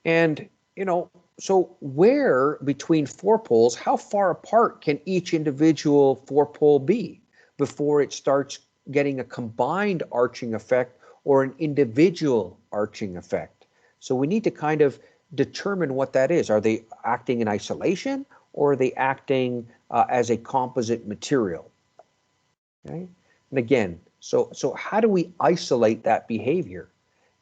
And, you know, so where between forepoles, how far apart can each individual forepole be before it starts getting a combined arching effect or an individual arching effect? So we need to kind of determine what that is. Are they acting in isolation, or are they acting as a composite material? Okay. And again, so how do we isolate that behavior?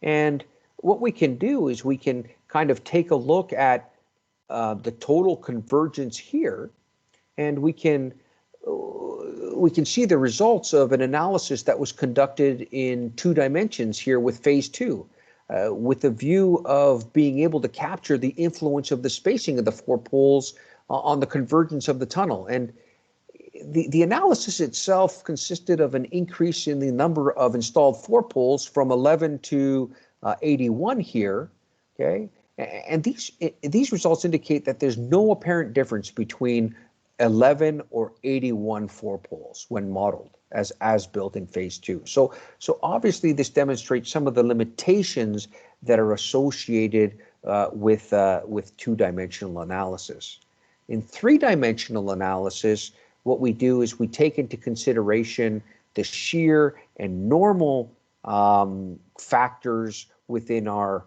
And what we can do is we can kind of take a look at the total convergence here, and we can see the results of an analysis that was conducted in two dimensions here with phase 2, with the view of being able to capture the influence of the spacing of the forepoles on the convergence of the tunnel. And the analysis itself consisted of an increase in the number of installed forepoles from 11 to 81 here, okay? And these results indicate that there's no apparent difference between 11 or 81 forepoles when modeled as built in phase 2. So obviously this demonstrates some of the limitations that are associated with two-dimensional analysis. In three-dimensional analysis, what we do is we take into consideration the shear and normal factors within our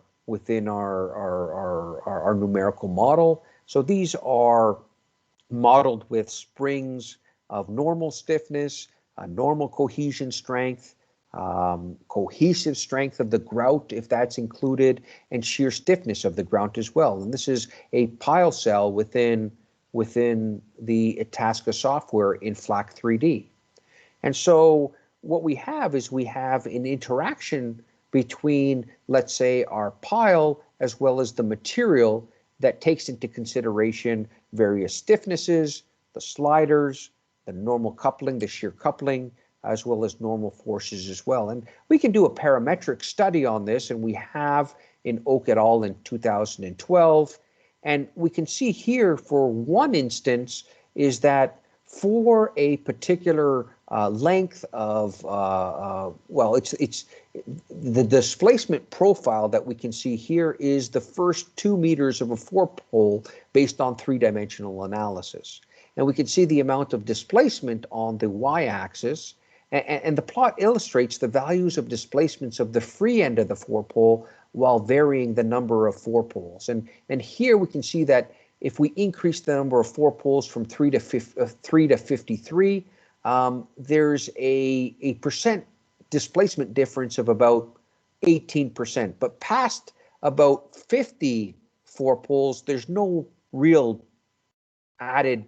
numerical model. So these are modeled with springs of normal stiffness, normal cohesion strength, cohesive strength of the grout, if that's included, and shear stiffness of the grout as well. And this is a pile cell within the Itasca software in Flach 3D. And so what we have is we have an interaction between, let's say, our pile as well as the material that takes into consideration various stiffnesses, the sliders, the normal coupling, the shear coupling, as well as normal forces as well. And we can do a parametric study on this, and we have in Oak et al. In 2012. And we can see here for one instance is that for a particular length of, well, it's the displacement profile that we can see here is the first 2 meters of a forepole based on three-dimensional analysis. And we can see the amount of displacement on the y-axis, and the plot illustrates the values of displacements of the free end of the forepole while varying the number of forepoles. And here we can see that if we increase the number of forepoles from 3 to 53, there's a percent displacement difference of about 18%. But past about 50 forepoles, there's no real added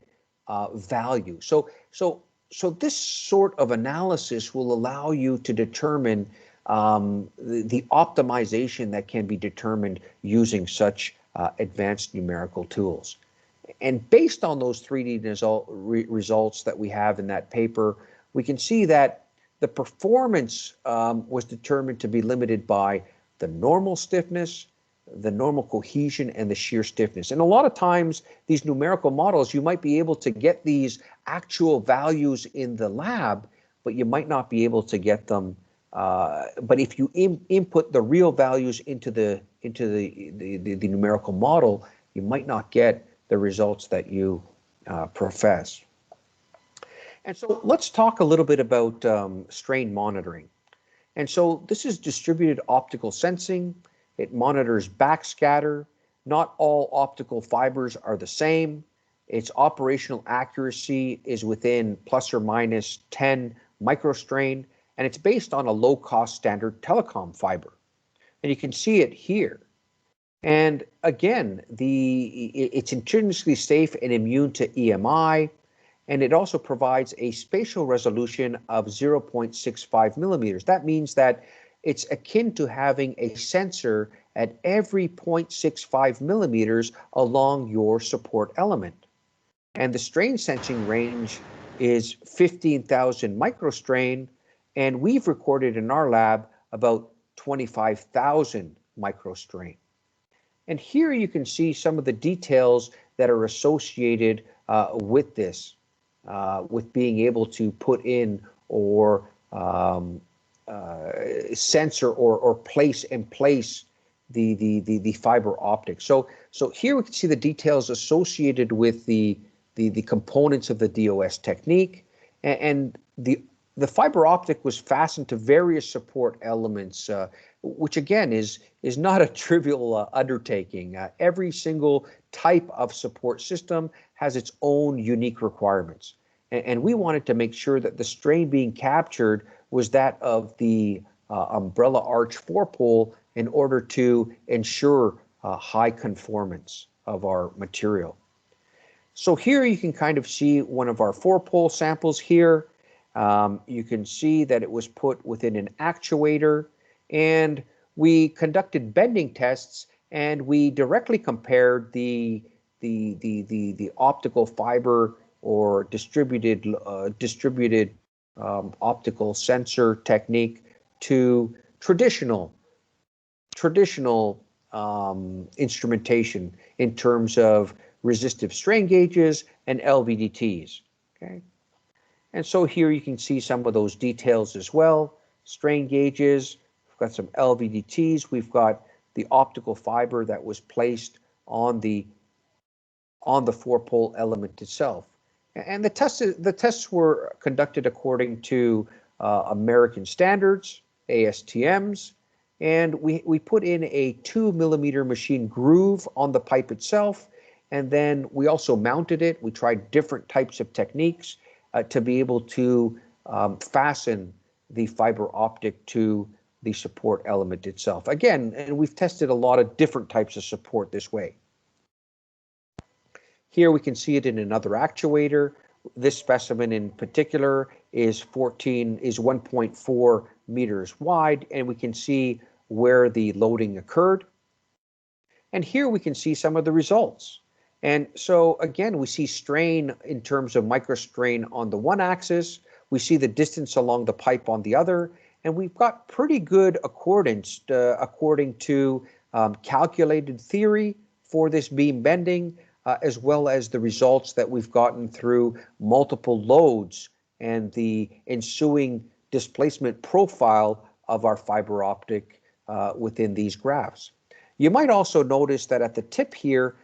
value. So this sort of analysis will allow you to determine the optimization that can be determined using such advanced numerical tools. And based on those 3D results that we have in that paper, we can see that the performance was determined to be limited by the normal stiffness, the normal cohesion, and the shear stiffness. And a lot of times, these numerical models, you might be able to get these actual values in the lab, but you might not be able to get them. But if you input the real values into the numerical model, you might not get the results that you profess. And so let's talk a little bit about strain monitoring. And so this is distributed optical sensing. It monitors backscatter. Not all optical fibers are the same. Its operational accuracy is within plus or minus 10 microstrain, and it's based on a low-cost standard telecom fiber. And you can see it here. And again, it's intrinsically safe and immune to EMI, and it also provides a spatial resolution of 0.65 millimeters. That means that it's akin to having a sensor at every 0.65 millimeters along your support element. And the strain sensing range is 15,000 microstrain, and we've recorded in our lab about 25,000 microstrain. And here you can see some of the details that are associated with this, with being able to put in or sensor or place the fiber optic. So here we can see the details associated with the components of the DOS technique, and the fiber optic was fastened to various support elements, which again is not a trivial undertaking. Every single type of support system has its own unique requirements. And we wanted to make sure that the strain being captured was that of the umbrella arch forepole in order to ensure high conformance of our material. So here you can kind of see one of our forepole samples here. You can see that it was put within an actuator, and we conducted bending tests, and we directly compared the optical fiber or distributed optical sensor technique to traditional instrumentation in terms of resistive strain gauges and LVDTs. Okay, and so here you can see some of those details as well. Strain gauges, we've got some LVDTs, we've got the optical fiber that was placed on the forepole element itself. And the tests were conducted according to American standards, ASTMs, and we put in a 2mm machine groove on the pipe itself, and then we also mounted it. We tried different types of techniques to be able to fasten the fiber optic to the support element itself. Again, and we've tested a lot of different types of support this way. Here we can see it in another actuator. This specimen in particular is 1.4 meters wide, and we can see where the loading occurred. And here we can see some of the results. And so again, we see strain in terms of microstrain on the one axis. We see the distance along the pipe on the other, and we've got pretty good accordance according to calculated theory for this beam bending, as well as the results that we've gotten through multiple loads and the ensuing displacement profile of our fiber optic within these graphs. You might also notice that at the tip here,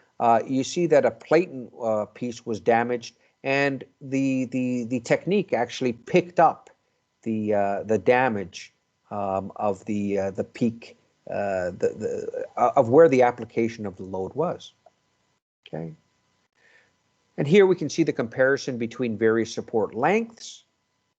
you see that a platen piece was damaged, and the technique actually picked up the damage of the peak of where the application of the load was. Okay. And here we can see the comparison between various support lengths.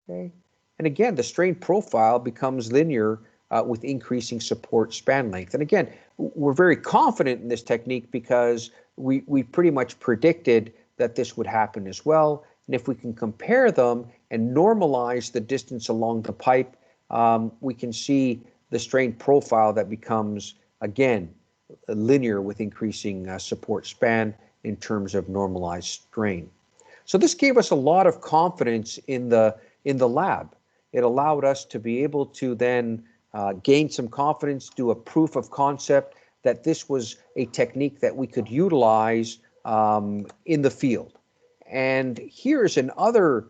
Okay. And again, the strain profile becomes linear with increasing support span length. And again, we're very confident in this technique because we pretty much predicted that this would happen as well. And if we can compare them and normalize the distance along the pipe, we can see the strain profile that becomes, again, linear with increasing support span in terms of normalized strain. So this gave us a lot of confidence in the lab. It allowed us to be able to then gain some confidence, do a proof of concept that this was a technique that we could utilize in the field. And here's another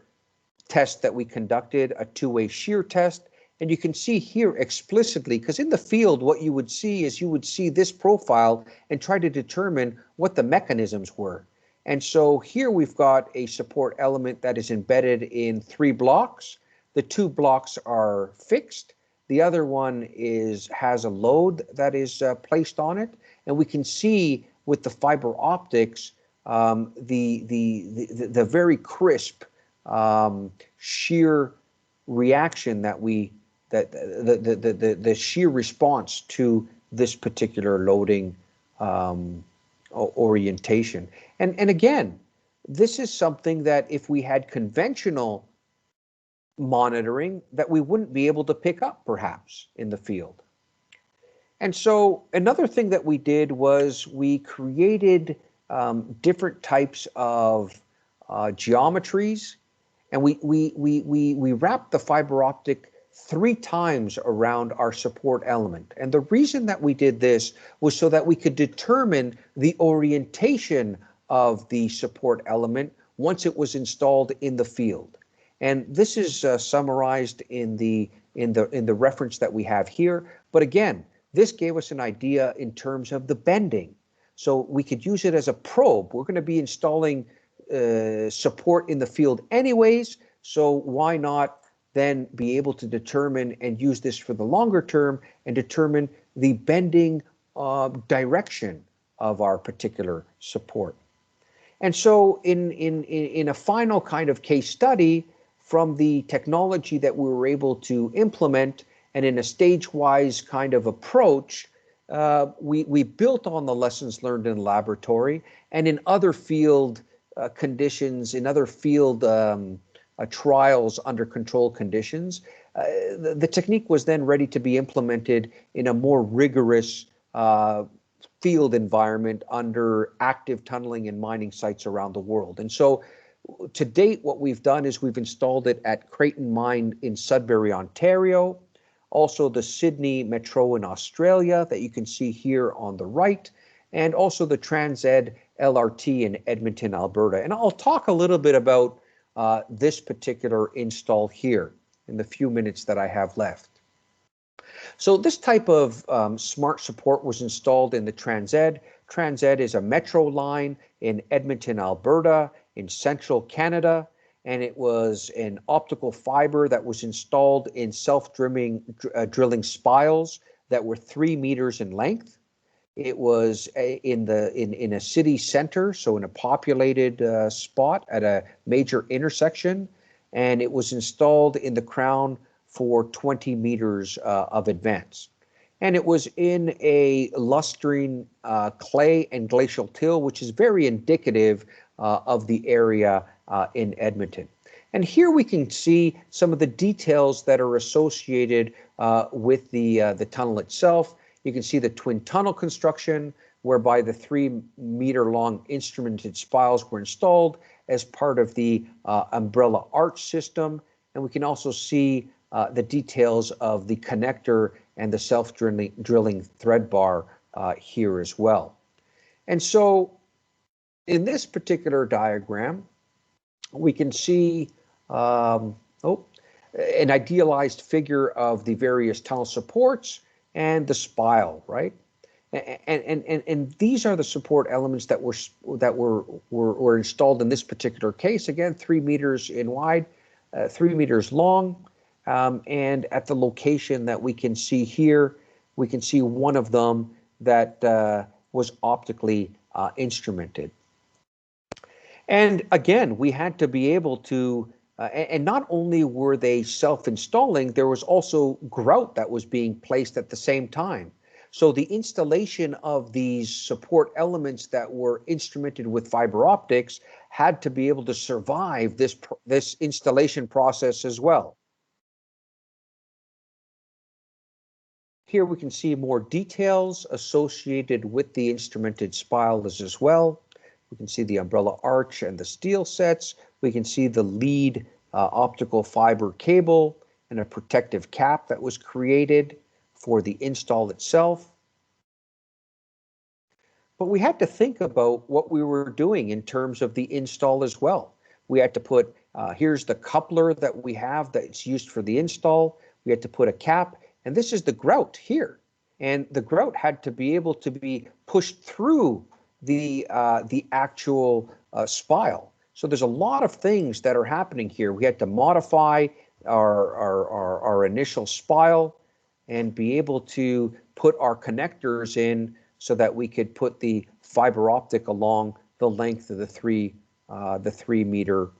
test that we conducted, a two-way shear test. And you can see here explicitly, because in the field, what you would see is you would see this profile and try to determine what the mechanisms were. And so here we've got a support element that is embedded in 3 blocks. The 2 blocks are fixed. The other one has a load that is placed on it. And we can see with the fiber optics, the very crisp shear reaction that the shear response to this particular loading orientation. And again, this is something that if we had conventional monitoring, that we wouldn't be able to pick up perhaps in the field. And so another thing that we did was we created different types of geometries, and we wrapped the fiber optic 3 times around our support element. And the reason that we did this was so that we could determine the orientation of the support element once it was installed in the field. And this is summarized in the reference that we have here. But again, this gave us an idea in terms of the bending. So we could use it as a probe. We're going to be installing support in the field anyways, so why not then be able to determine and use this for the longer term and determine the bending direction of our particular support. And so in a final kind of case study from the technology that we were able to implement and in a stage-wise kind of approach, we built on the lessons learned in the laboratory and in other field conditions, in other field trials under controlled conditions. The technique was then ready to be implemented in a more rigorous field environment under active tunneling and mining sites around the world. And so to date, what we've done is we've installed it at Creighton Mine in Sudbury, Ontario, also the Sydney Metro in Australia that you can see here on the right, and also the TransEd LRT in Edmonton, Alberta. And I'll talk a little bit about this particular install here in the few minutes that I have left. So this type of smart support was installed in the Transed. Transed is a metro line in Edmonton, Alberta, in central Canada, and it was an optical fiber that was installed in self-drilling drilling spiles that were 3 meters in length. It was in a city center, so in a populated spot at a major intersection, and it was installed in the crown for 20 meters of advance. And it was in a lustrine clay and glacial till, which is very indicative of the area in Edmonton. And here we can see some of the details that are associated with the tunnel itself. You can see the twin tunnel construction, whereby the 3 meter long instrumented spiles were installed as part of the umbrella arch system. And we can also see the details of the connector and the self-drilling thread bar here as well. And so in this particular diagram, we can see an idealized figure of the various tunnel supports and the spile, right? And these are the support elements that were installed in this particular case. Again, 3 meters in wide, 3 meters long, and at the location that we can see here, we can see one of them that was optically instrumented. And again, we had to be able to, and not only were they self-installing, there was also grout that was being placed at the same time. So the installation of these support elements that were instrumented with fiber optics had to be able to survive this installation process as well. Here we can see more details associated with the instrumented spiles as well. We can see the umbrella arch and the steel sets. We can see the lead optical fiber cable and a protective cap that was created for the install itself. But we had to think about what we were doing in terms of the install as well. We had to put, here's the coupler that we have that's used for the install. We had to put a cap, and this is the grout here. And the grout had to be able to be pushed through the actual spile. So there's a lot of things that are happening here. We had to modify our initial spile and be able to put our connectors in so that we could put the fiber optic along the length of the 3 meter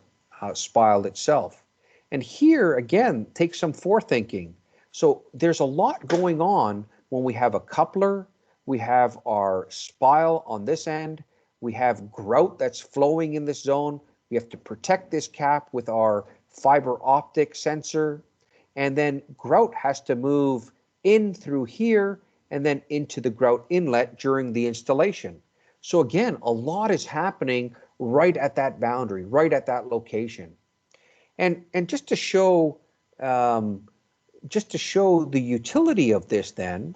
spile itself. And here again, take some forethinking. So there's a lot going on when we have a coupler, we have our spile on this end, we have grout that's flowing in this zone, we have to protect this cap with our fiber optic sensor, and then grout has to move in through here and then into the grout inlet during the installation. So again, a lot is happening right at that boundary, right at that location. And just to show the utility of this then,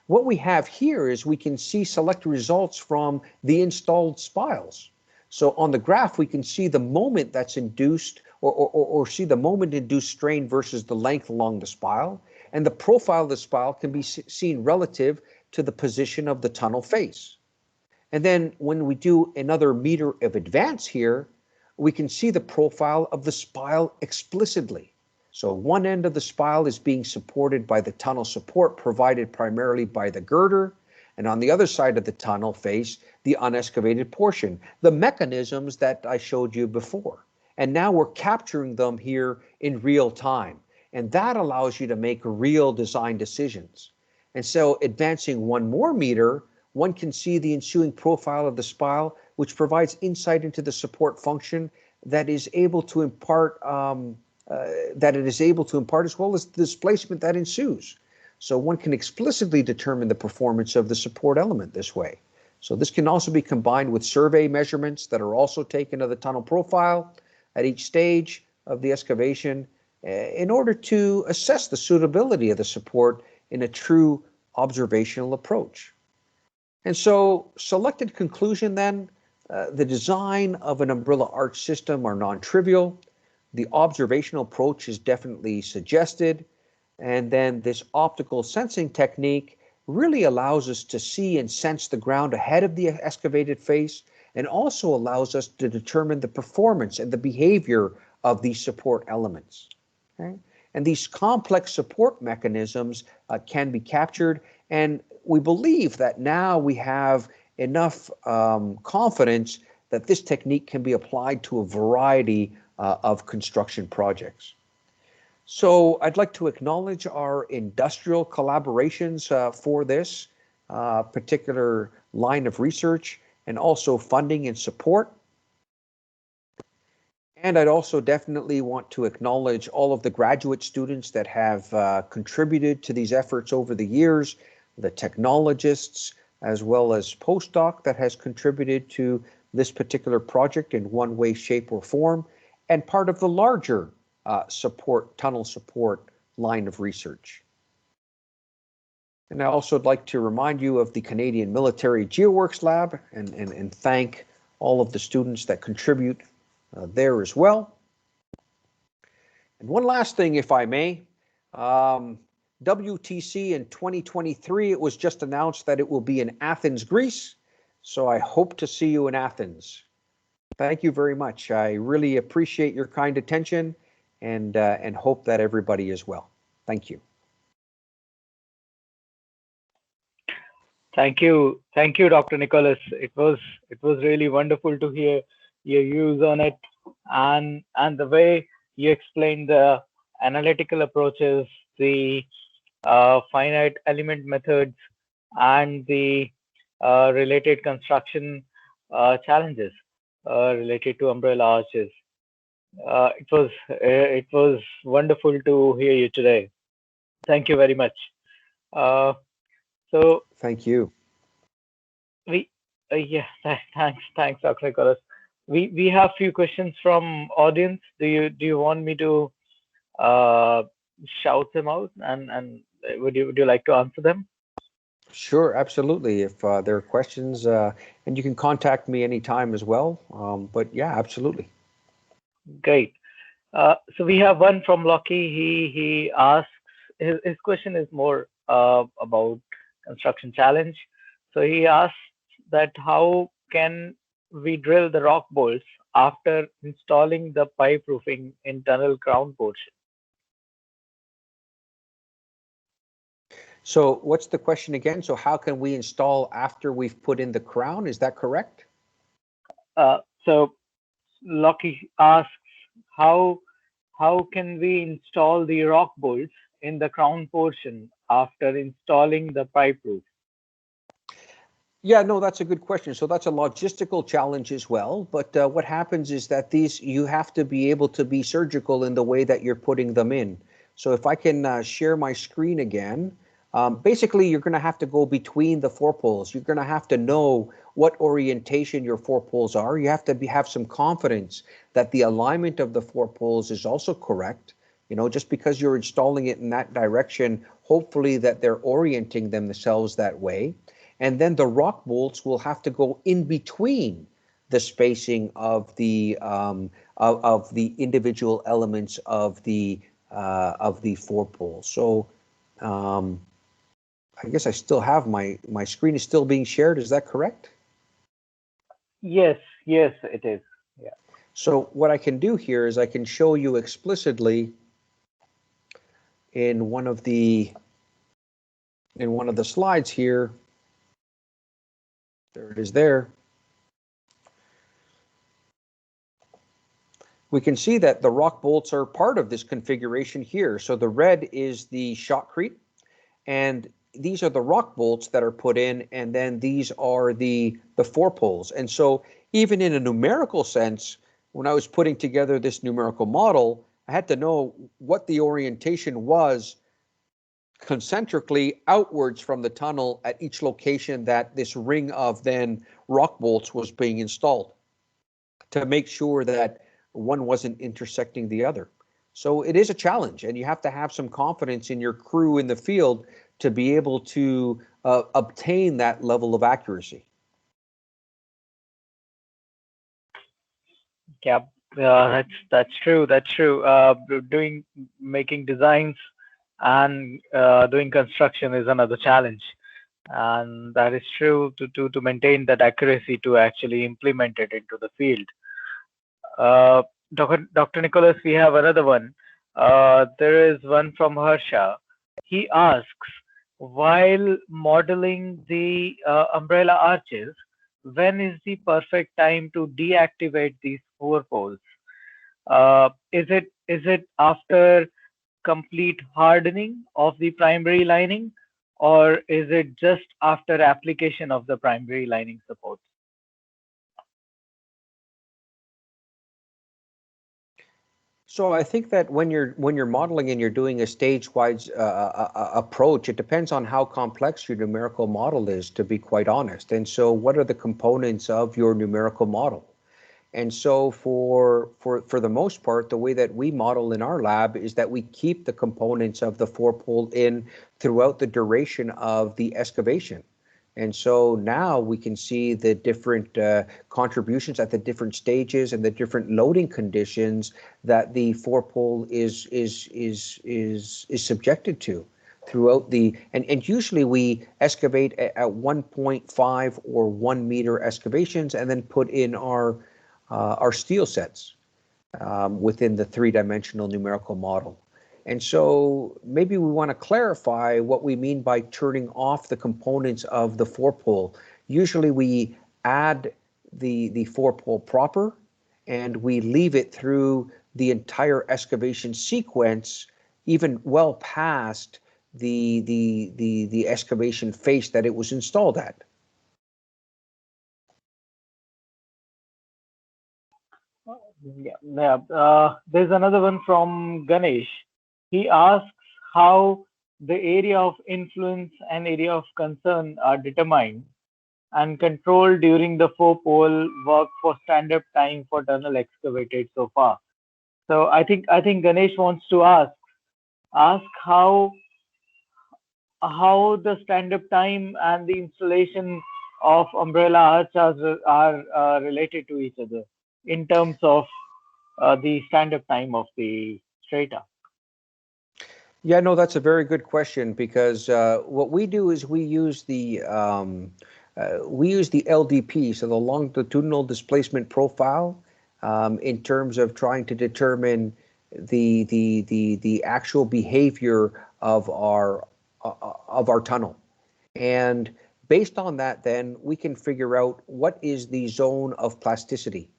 what we have here is we can see select results from the installed spiles. So on the graph, we can see the moment that's induced or see the moment induced strain versus the length along the spile. And the profile of the spile can be seen relative to the position of the tunnel face. And then when we do another meter of advance here, we can see the profile of the spile explicitly. So one end of the spile is being supported by the tunnel support provided primarily by the girder, and on the other side of the tunnel face, the unexcavated portion, the mechanisms that I showed you before. And now we're capturing them here in real time. And that allows you to make real design decisions. And so advancing one more meter, one can see the ensuing profile of the spile, which provides insight into the support function that is able to impart as well as the displacement that ensues. So one can explicitly determine the performance of the support element this way. So this can also be combined with survey measurements that are also taken of the tunnel profile at each stage of the excavation in order to assess the suitability of the support in a true observational approach. And so selected conclusion then, the design of an umbrella arch system are non-trivial. The observational approach is definitely suggested. And then this optical sensing technique really allows us to see and sense the ground ahead of the excavated face, and also allows us to determine the performance and the behavior of these support elements. Okay? And these complex support mechanisms can be captured, and we believe that now we have enough confidence that this technique can be applied to a variety of construction projects. So I'd like to acknowledge our industrial collaborations for this particular line of research, and also funding and support. And I'd also definitely want to acknowledge all of the graduate students that have contributed to these efforts over the years, the technologists, as well as postdoc that has contributed to this particular project in one way, shape, or form, and part of the larger tunnel support line of research. And I also would like to remind you of the Canadian Military GeoWorks Lab, and thank all of the students that contribute there as well. And one last thing, if I may, WTC in 2023, it was just announced that it will be in Athens, Greece. So I hope to see you in Athens. Thank you very much. I really appreciate your kind attention, and hope that everybody is well. Thank you. Thank you, Dr. Nicholas. It was really wonderful to hear your views on it, and the way you explained the analytical approaches, the finite element methods, and the related construction challenges related to umbrella arches. It was wonderful to hear you today. Thank you very much. So thank you. Yeah, thanks, Dr. Nicholas. We have few questions from audience. Do you want me to shout them out, and would you like to answer them? Sure, absolutely. If there are questions, and you can contact me anytime as well. But yeah, absolutely. Great. So we have one from Lucky. He asks, his question is more about construction challenge. So he asks that how can we drill the rock bolts after installing the pipe roofing in tunnel crown portion? So what's the question again? So how can we install after we've put in the crown? Is that correct? So Lucky asks, how can we install the rock bolts in the crown portion after installing the pipe roof? Yeah, no, that's a good question. So that's a logistical challenge as well. But what happens is that you have to be able to be surgical in the way that you're putting them in. So if I can share my screen again, basically you're going to have to go between the forepoles. You're going to have to know what orientation your forepoles are. You have to have some confidence that the alignment of the forepoles is also correct. You know, just because you're installing it in that direction, hopefully that they're orienting themselves that way. And then the rock bolts will have to go in between the spacing of the individual elements of the forepole. So I guess I still have my screen is still being shared. Is that correct? Yes, it is. Yeah. So what I can do here is I can show you explicitly in one of the slides here. There it is there. We can see that the rock bolts are part of this configuration here. So the red is the shotcrete, and these are the rock bolts that are put in, and then these are the forepoles. And so even in a numerical sense, when I was putting together this numerical model, I had to know what the orientation was concentrically outwards from the tunnel at each location that this ring of then rock bolts was being installed, to make sure that one wasn't intersecting the other. So it is a challenge, and you have to have some confidence in your crew in the field to be able to obtain that level of accuracy. Yeah, that's true. Making designs and doing construction is another challenge. And that is true to maintain that accuracy to actually implement it into the field. Uh, Dr. Nicholas, we have another one. There is one from Harsha. He asks, while modeling the umbrella arches, when is the perfect time to deactivate these four poles? Is it after complete hardening of the primary lining, or is it just after application of the primary lining support? So I think that when you're modeling and you're doing a stage-wise approach, it depends on how complex your numerical model is, to be quite honest. And so, what are the components of your numerical model? And so, for the most part, the way that we model in our lab is that we keep the components of the forepole in throughout the duration of the excavation. And so now we can see the different contributions at the different stages and the different loading conditions that the forepole is subjected to throughout the, and usually we excavate at 1.5 or 1 meter excavations and then put in our steel sets within the three-dimensional numerical model. And so maybe we want to clarify what we mean by turning off the components of the forepole. Usually we add the forepole proper and we leave it through the entire excavation sequence, even well past the excavation face that it was installed at. There's another one from Ganesh. He asks how the area of influence and area of concern are determined and controlled during the four-pole work for stand-up time for tunnel excavated so far. So I think Ganesh wants to ask how the stand-up time and the installation of umbrella arches are related to each other in terms of the stand-up time of the strata. Yeah, no, that's a very good question because what we do is we use the LDP, so the longitudinal displacement profile, in terms of trying to determine the actual behavior of our tunnel. And based on that, then we can figure out what is the zone of plasticity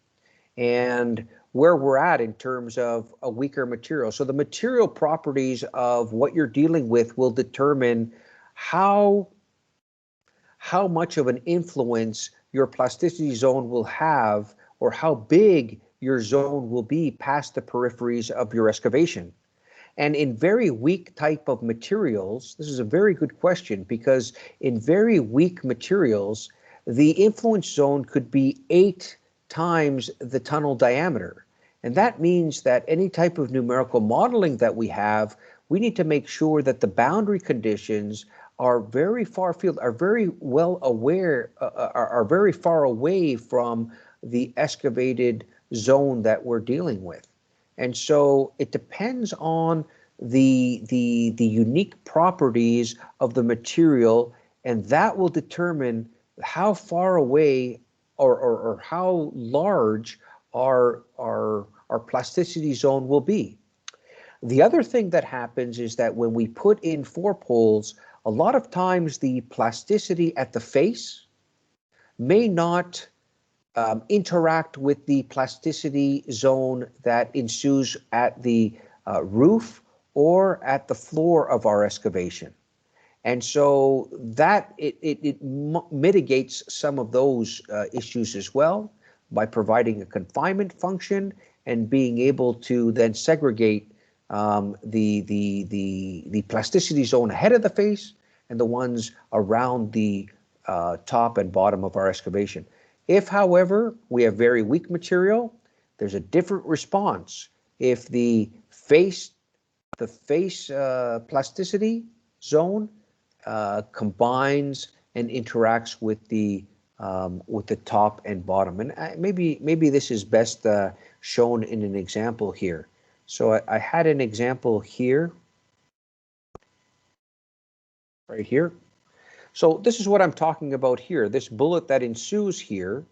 and where we're at in terms of a weaker material. So the material properties of what you're dealing with will determine how much of an influence your plasticity zone will have, or how big your zone will be past the peripheries of your excavation. And in very weak type of materials, this is a very good question, because in very weak materials, the influence zone could be 8 times the tunnel diameter. And that means that any type of numerical modeling that we have, we need to make sure that the boundary conditions are very far field, are very well aware, are very far away from the excavated zone that we're dealing with. And so it depends on the unique properties of the material, and that will determine how far away or how large our plasticity zone will be. The other thing that happens is that when we put in forepoles, a lot of times the plasticity at the face may not interact with the plasticity zone that ensues at the roof or at the floor of our excavation. And so that it mitigates some of those issues as well by providing a confinement function and being able to then segregate the plasticity zone ahead of the face and the ones around the top and bottom of our excavation. If, however, we have very weak material, there's a different response. If the face plasticity zone combines and interacts with the top and bottom, and maybe this is best shown in an example here. So I had an example here right here. So this is what I'm talking about here. This bullet that ensues here,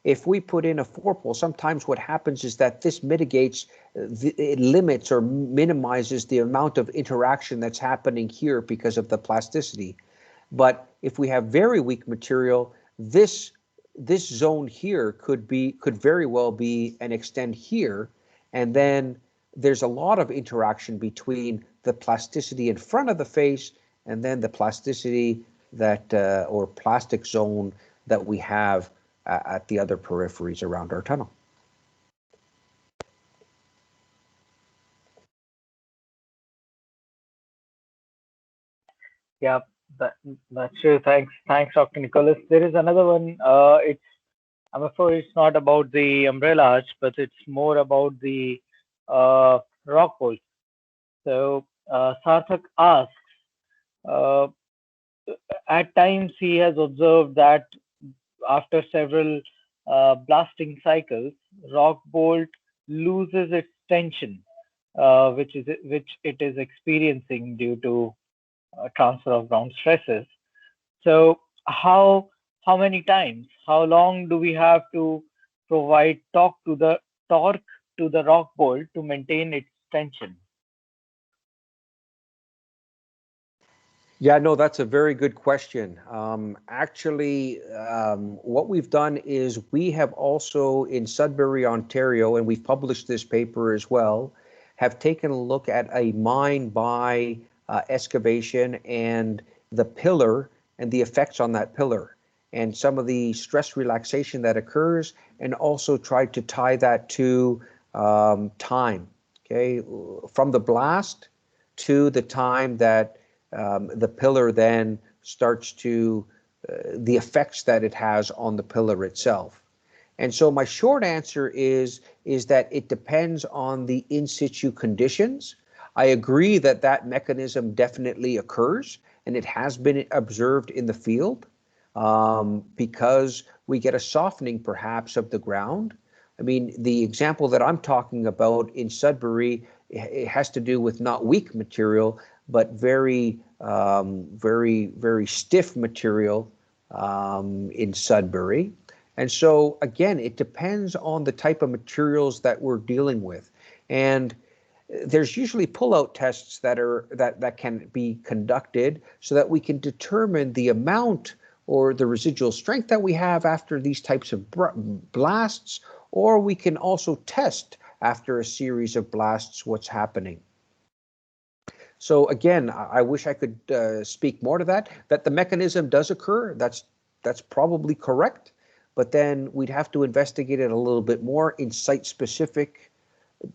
if we put in a forepole, sometimes what happens is that this mitigates, it limits or minimizes the amount of interaction that's happening here because of the plasticity. But if we have very weak material, this zone here could very well be and extend here, and then there's a lot of interaction between the plasticity in front of the face and then the plasticity that or plastic zone that we have at the other peripheries around our tunnel. Yeah, that's true. Thanks, Dr. Nicholas. There is another one. I'm afraid it's not about the umbrella arch, but it's more about the rock poles. So Sarthak asks, uh, at times he has observed that after several blasting cycles, rock bolt loses its tension, which it is experiencing due to transfer of ground stresses. So how many times? How long do we have to provide torque to the rock bolt to maintain its tension? Yeah, no, that's a very good question. Actually, what we've done is we have also in Sudbury, Ontario, and we've published this paper as well, have taken a look at a mine by excavation and the pillar and the effects on that pillar and some of the stress relaxation that occurs, and also tried to tie that to time, okay, from the blast to the time that the pillar then starts to, the effects that it has on the pillar itself. And so my short answer is that it depends on the in situ conditions. I agree that that mechanism definitely occurs, and it has been observed in the field because we get a softening perhaps of the ground. I mean, the example that I'm talking about in Sudbury, it has to do with not weak material, but very stiff material in Sudbury. And so again, it depends on the type of materials that we're dealing with. And there's usually pull-out tests that can be conducted so that we can determine the amount or the residual strength that we have after these types of blasts, or we can also test after a series of blasts what's happening. So again, I wish I could speak more to that the mechanism does occur. That's probably correct, but then we'd have to investigate it a little bit more in site-specific,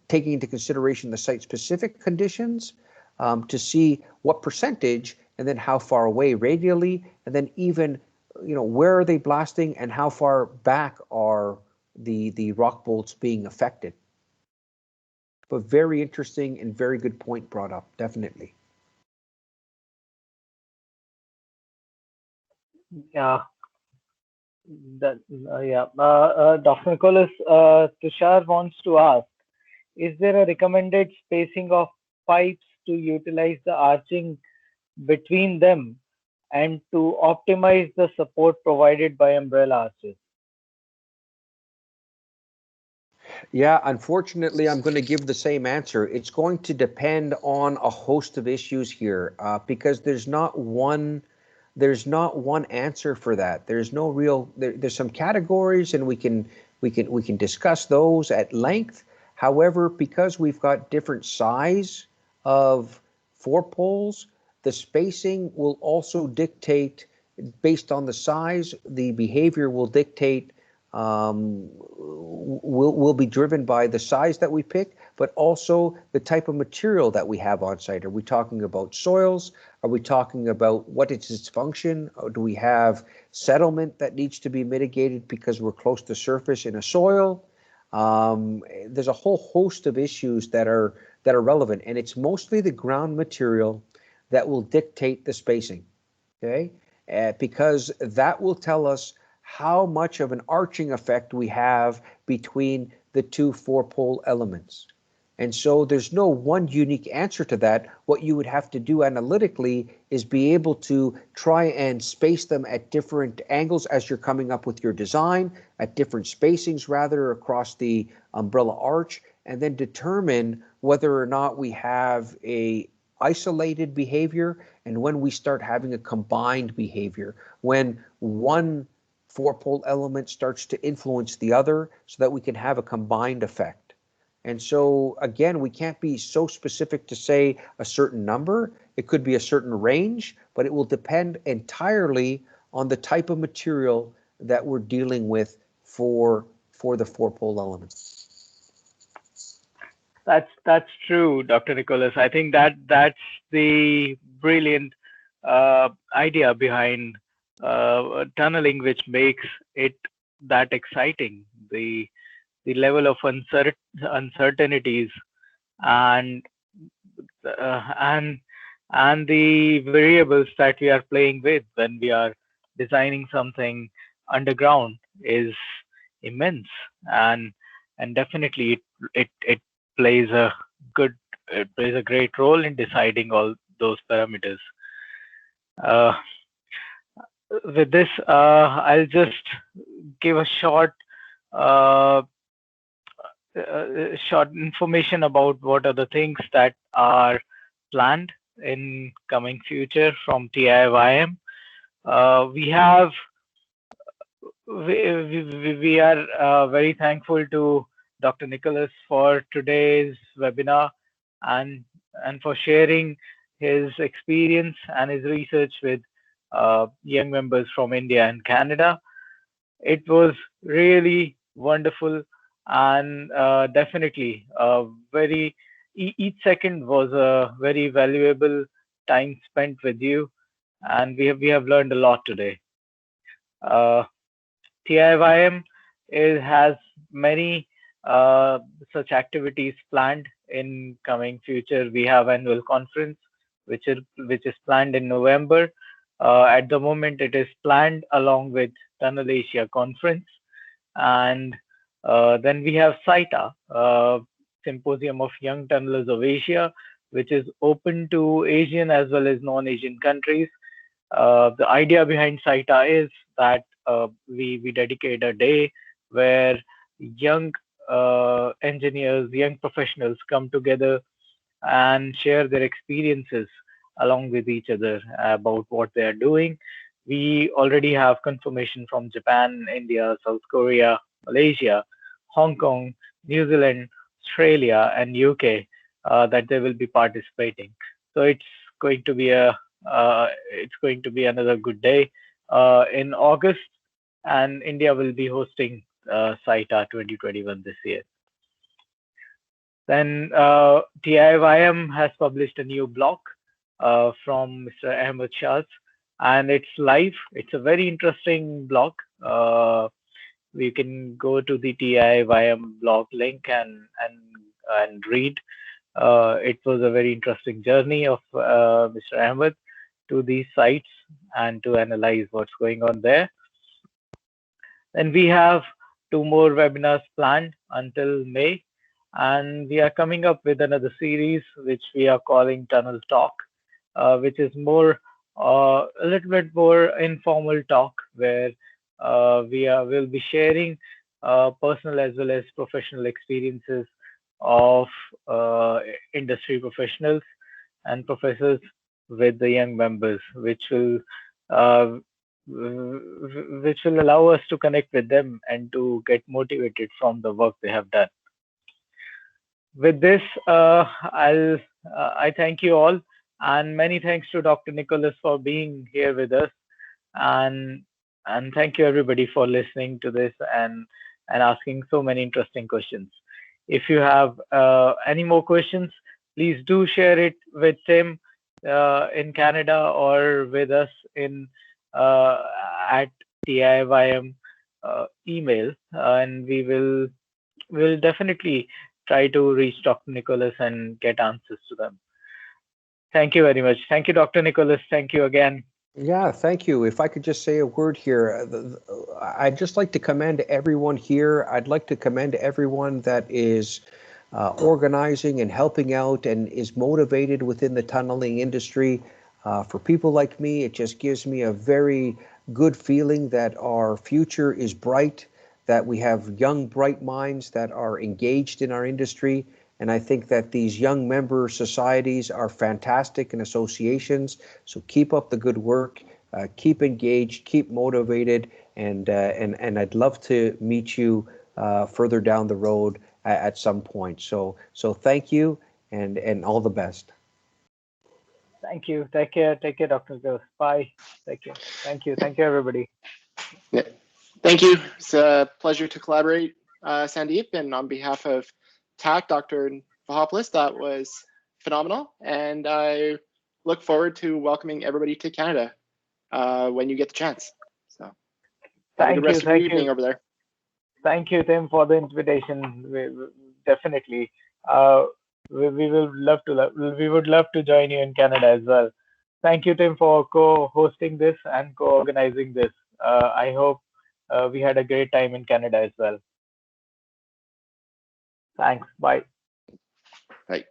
taking into consideration the site-specific conditions to see what percentage and then how far away radially, and then even, where are they blasting and how far back are the rock bolts being affected. But very interesting and very good point brought up, definitely. Yeah, Dr. Nicholas, Tushar wants to ask, is there a recommended spacing of pipes to utilize the arching between them and to optimize the support provided by umbrella arches? Yeah, unfortunately, I'm going to give the same answer. It's going to depend on a host of issues here because there's not one answer for that. There's no real. There's some categories, and we can discuss those at length. However, because we've got different size of forepoles, the spacing will also dictate based on the size. The behavior will dictate will be driven by the size that we pick, but also the type of material that we have on site. Are we talking about soils? Are we talking about what is its function? Or do we have settlement that needs to be mitigated because we're close to surface in a soil? There's a whole host of issues that are relevant, and it's mostly the ground material that will dictate the spacing, okay? Because that will tell us how much of an arching effect we have between the two four-pole elements. And so there's no one unique answer to that. What you would have to do analytically is be able to try and space them at different angles as you're coming up with your design, at different spacings rather across the umbrella arch, and then determine whether or not we have a isolated behavior and when we start having a combined behavior, when one four-pole element starts to influence the other so that we can have a combined effect. And so, again, we can't be so specific to say a certain number. It could be a certain range, but it will depend entirely on the type of material that we're dealing with for the four-pole element. That's true, Dr. Nicholas. I think that's the brilliant idea behind tunneling, which makes it that exciting. The level of uncertainties and uh, and and the variables that we are playing with when we are designing something underground is immense, and definitely it plays a good it plays a great role in deciding all those parameters. uh, with this, I'll just give a uh, short information about what are the things that are planned in coming future from TAIym. We have we are very thankful to Dr. Nicholas for today's webinar, and for sharing his experience and his research with young members from India and Canada. It was really wonderful, and definitely very each second was a very valuable time spent with you, and we have learned a lot today. Uh, TIYM has many such activities planned in coming future. We have annual conference, which is planned in November. At the moment, it is planned along with Tunnel Asia Conference, and then we have SITA, Symposium of Young Tunnelers of Asia, which is open to Asian as well as non-Asian countries. The idea behind SITA is that we dedicate a day where young engineers, young professionals come together and share their experiences along with each other about what they are doing. We already have confirmation from Japan, India, South Korea, Malaysia, Hong Kong, New Zealand, Australia, and UK that they will be participating. So it's going to be another good day in August, and India will be hosting SITA 2021 this year. Then TIYM has published a new blog from Mr. Ahmed Shaz, and it's live. It's a very interesting blog. We can go to the TIYM blog link and read. It was a very interesting journey of Mr. Ahmed to these sites and to analyze what's going on there. Then we have 2 more webinars planned until May, and we are coming up with another series which we are calling Tunnel Talk, which is a little bit more informal talk where we'll be sharing personal as well as professional experiences of industry professionals and professors with the young members, which will allow us to connect with them and to get motivated from the work they have done. With this, I thank you all, and many thanks to Dr. Nicholas for being here with us, and thank you everybody for listening to this and asking so many interesting questions. If you have any more questions, please do share it with Tim in Canada or with us in at TIYM email, and we'll definitely try to reach Dr. Nicholas and get answers to them. Thank you very much. Thank you, Dr. Nicholas. Thank you again. Yeah, thank you. If I could just say a word here, I'd just like to commend everyone here. I'd like to commend everyone that is organizing and helping out and is motivated within the tunneling industry. For people like me, it just gives me a very good feeling that our future is bright, that we have young, bright minds that are engaged in our industry. And I think that these young member societies are fantastic and associations. So keep up the good work, keep engaged, keep motivated, and I'd love to meet you further down the road at some point. So thank you and all the best. Thank you. Take care, Dr. Ghost. Bye. Take care. Thank you, everybody. Yeah. Thank you. It's a pleasure to collaborate, Sandeep. And on behalf of TAC, Dr. Vlachopoulos, that was phenomenal. And I look forward to welcoming everybody to Canada when you get the chance. So have a good rest of your evening over there. Thank you, Tim, for the invitation. Definitely. We would love to join you in Canada as well. Thank you, Tim, for co-hosting this and co-organizing this. I hope we had a great time in Canada as well. Thanks. Bye. Bye.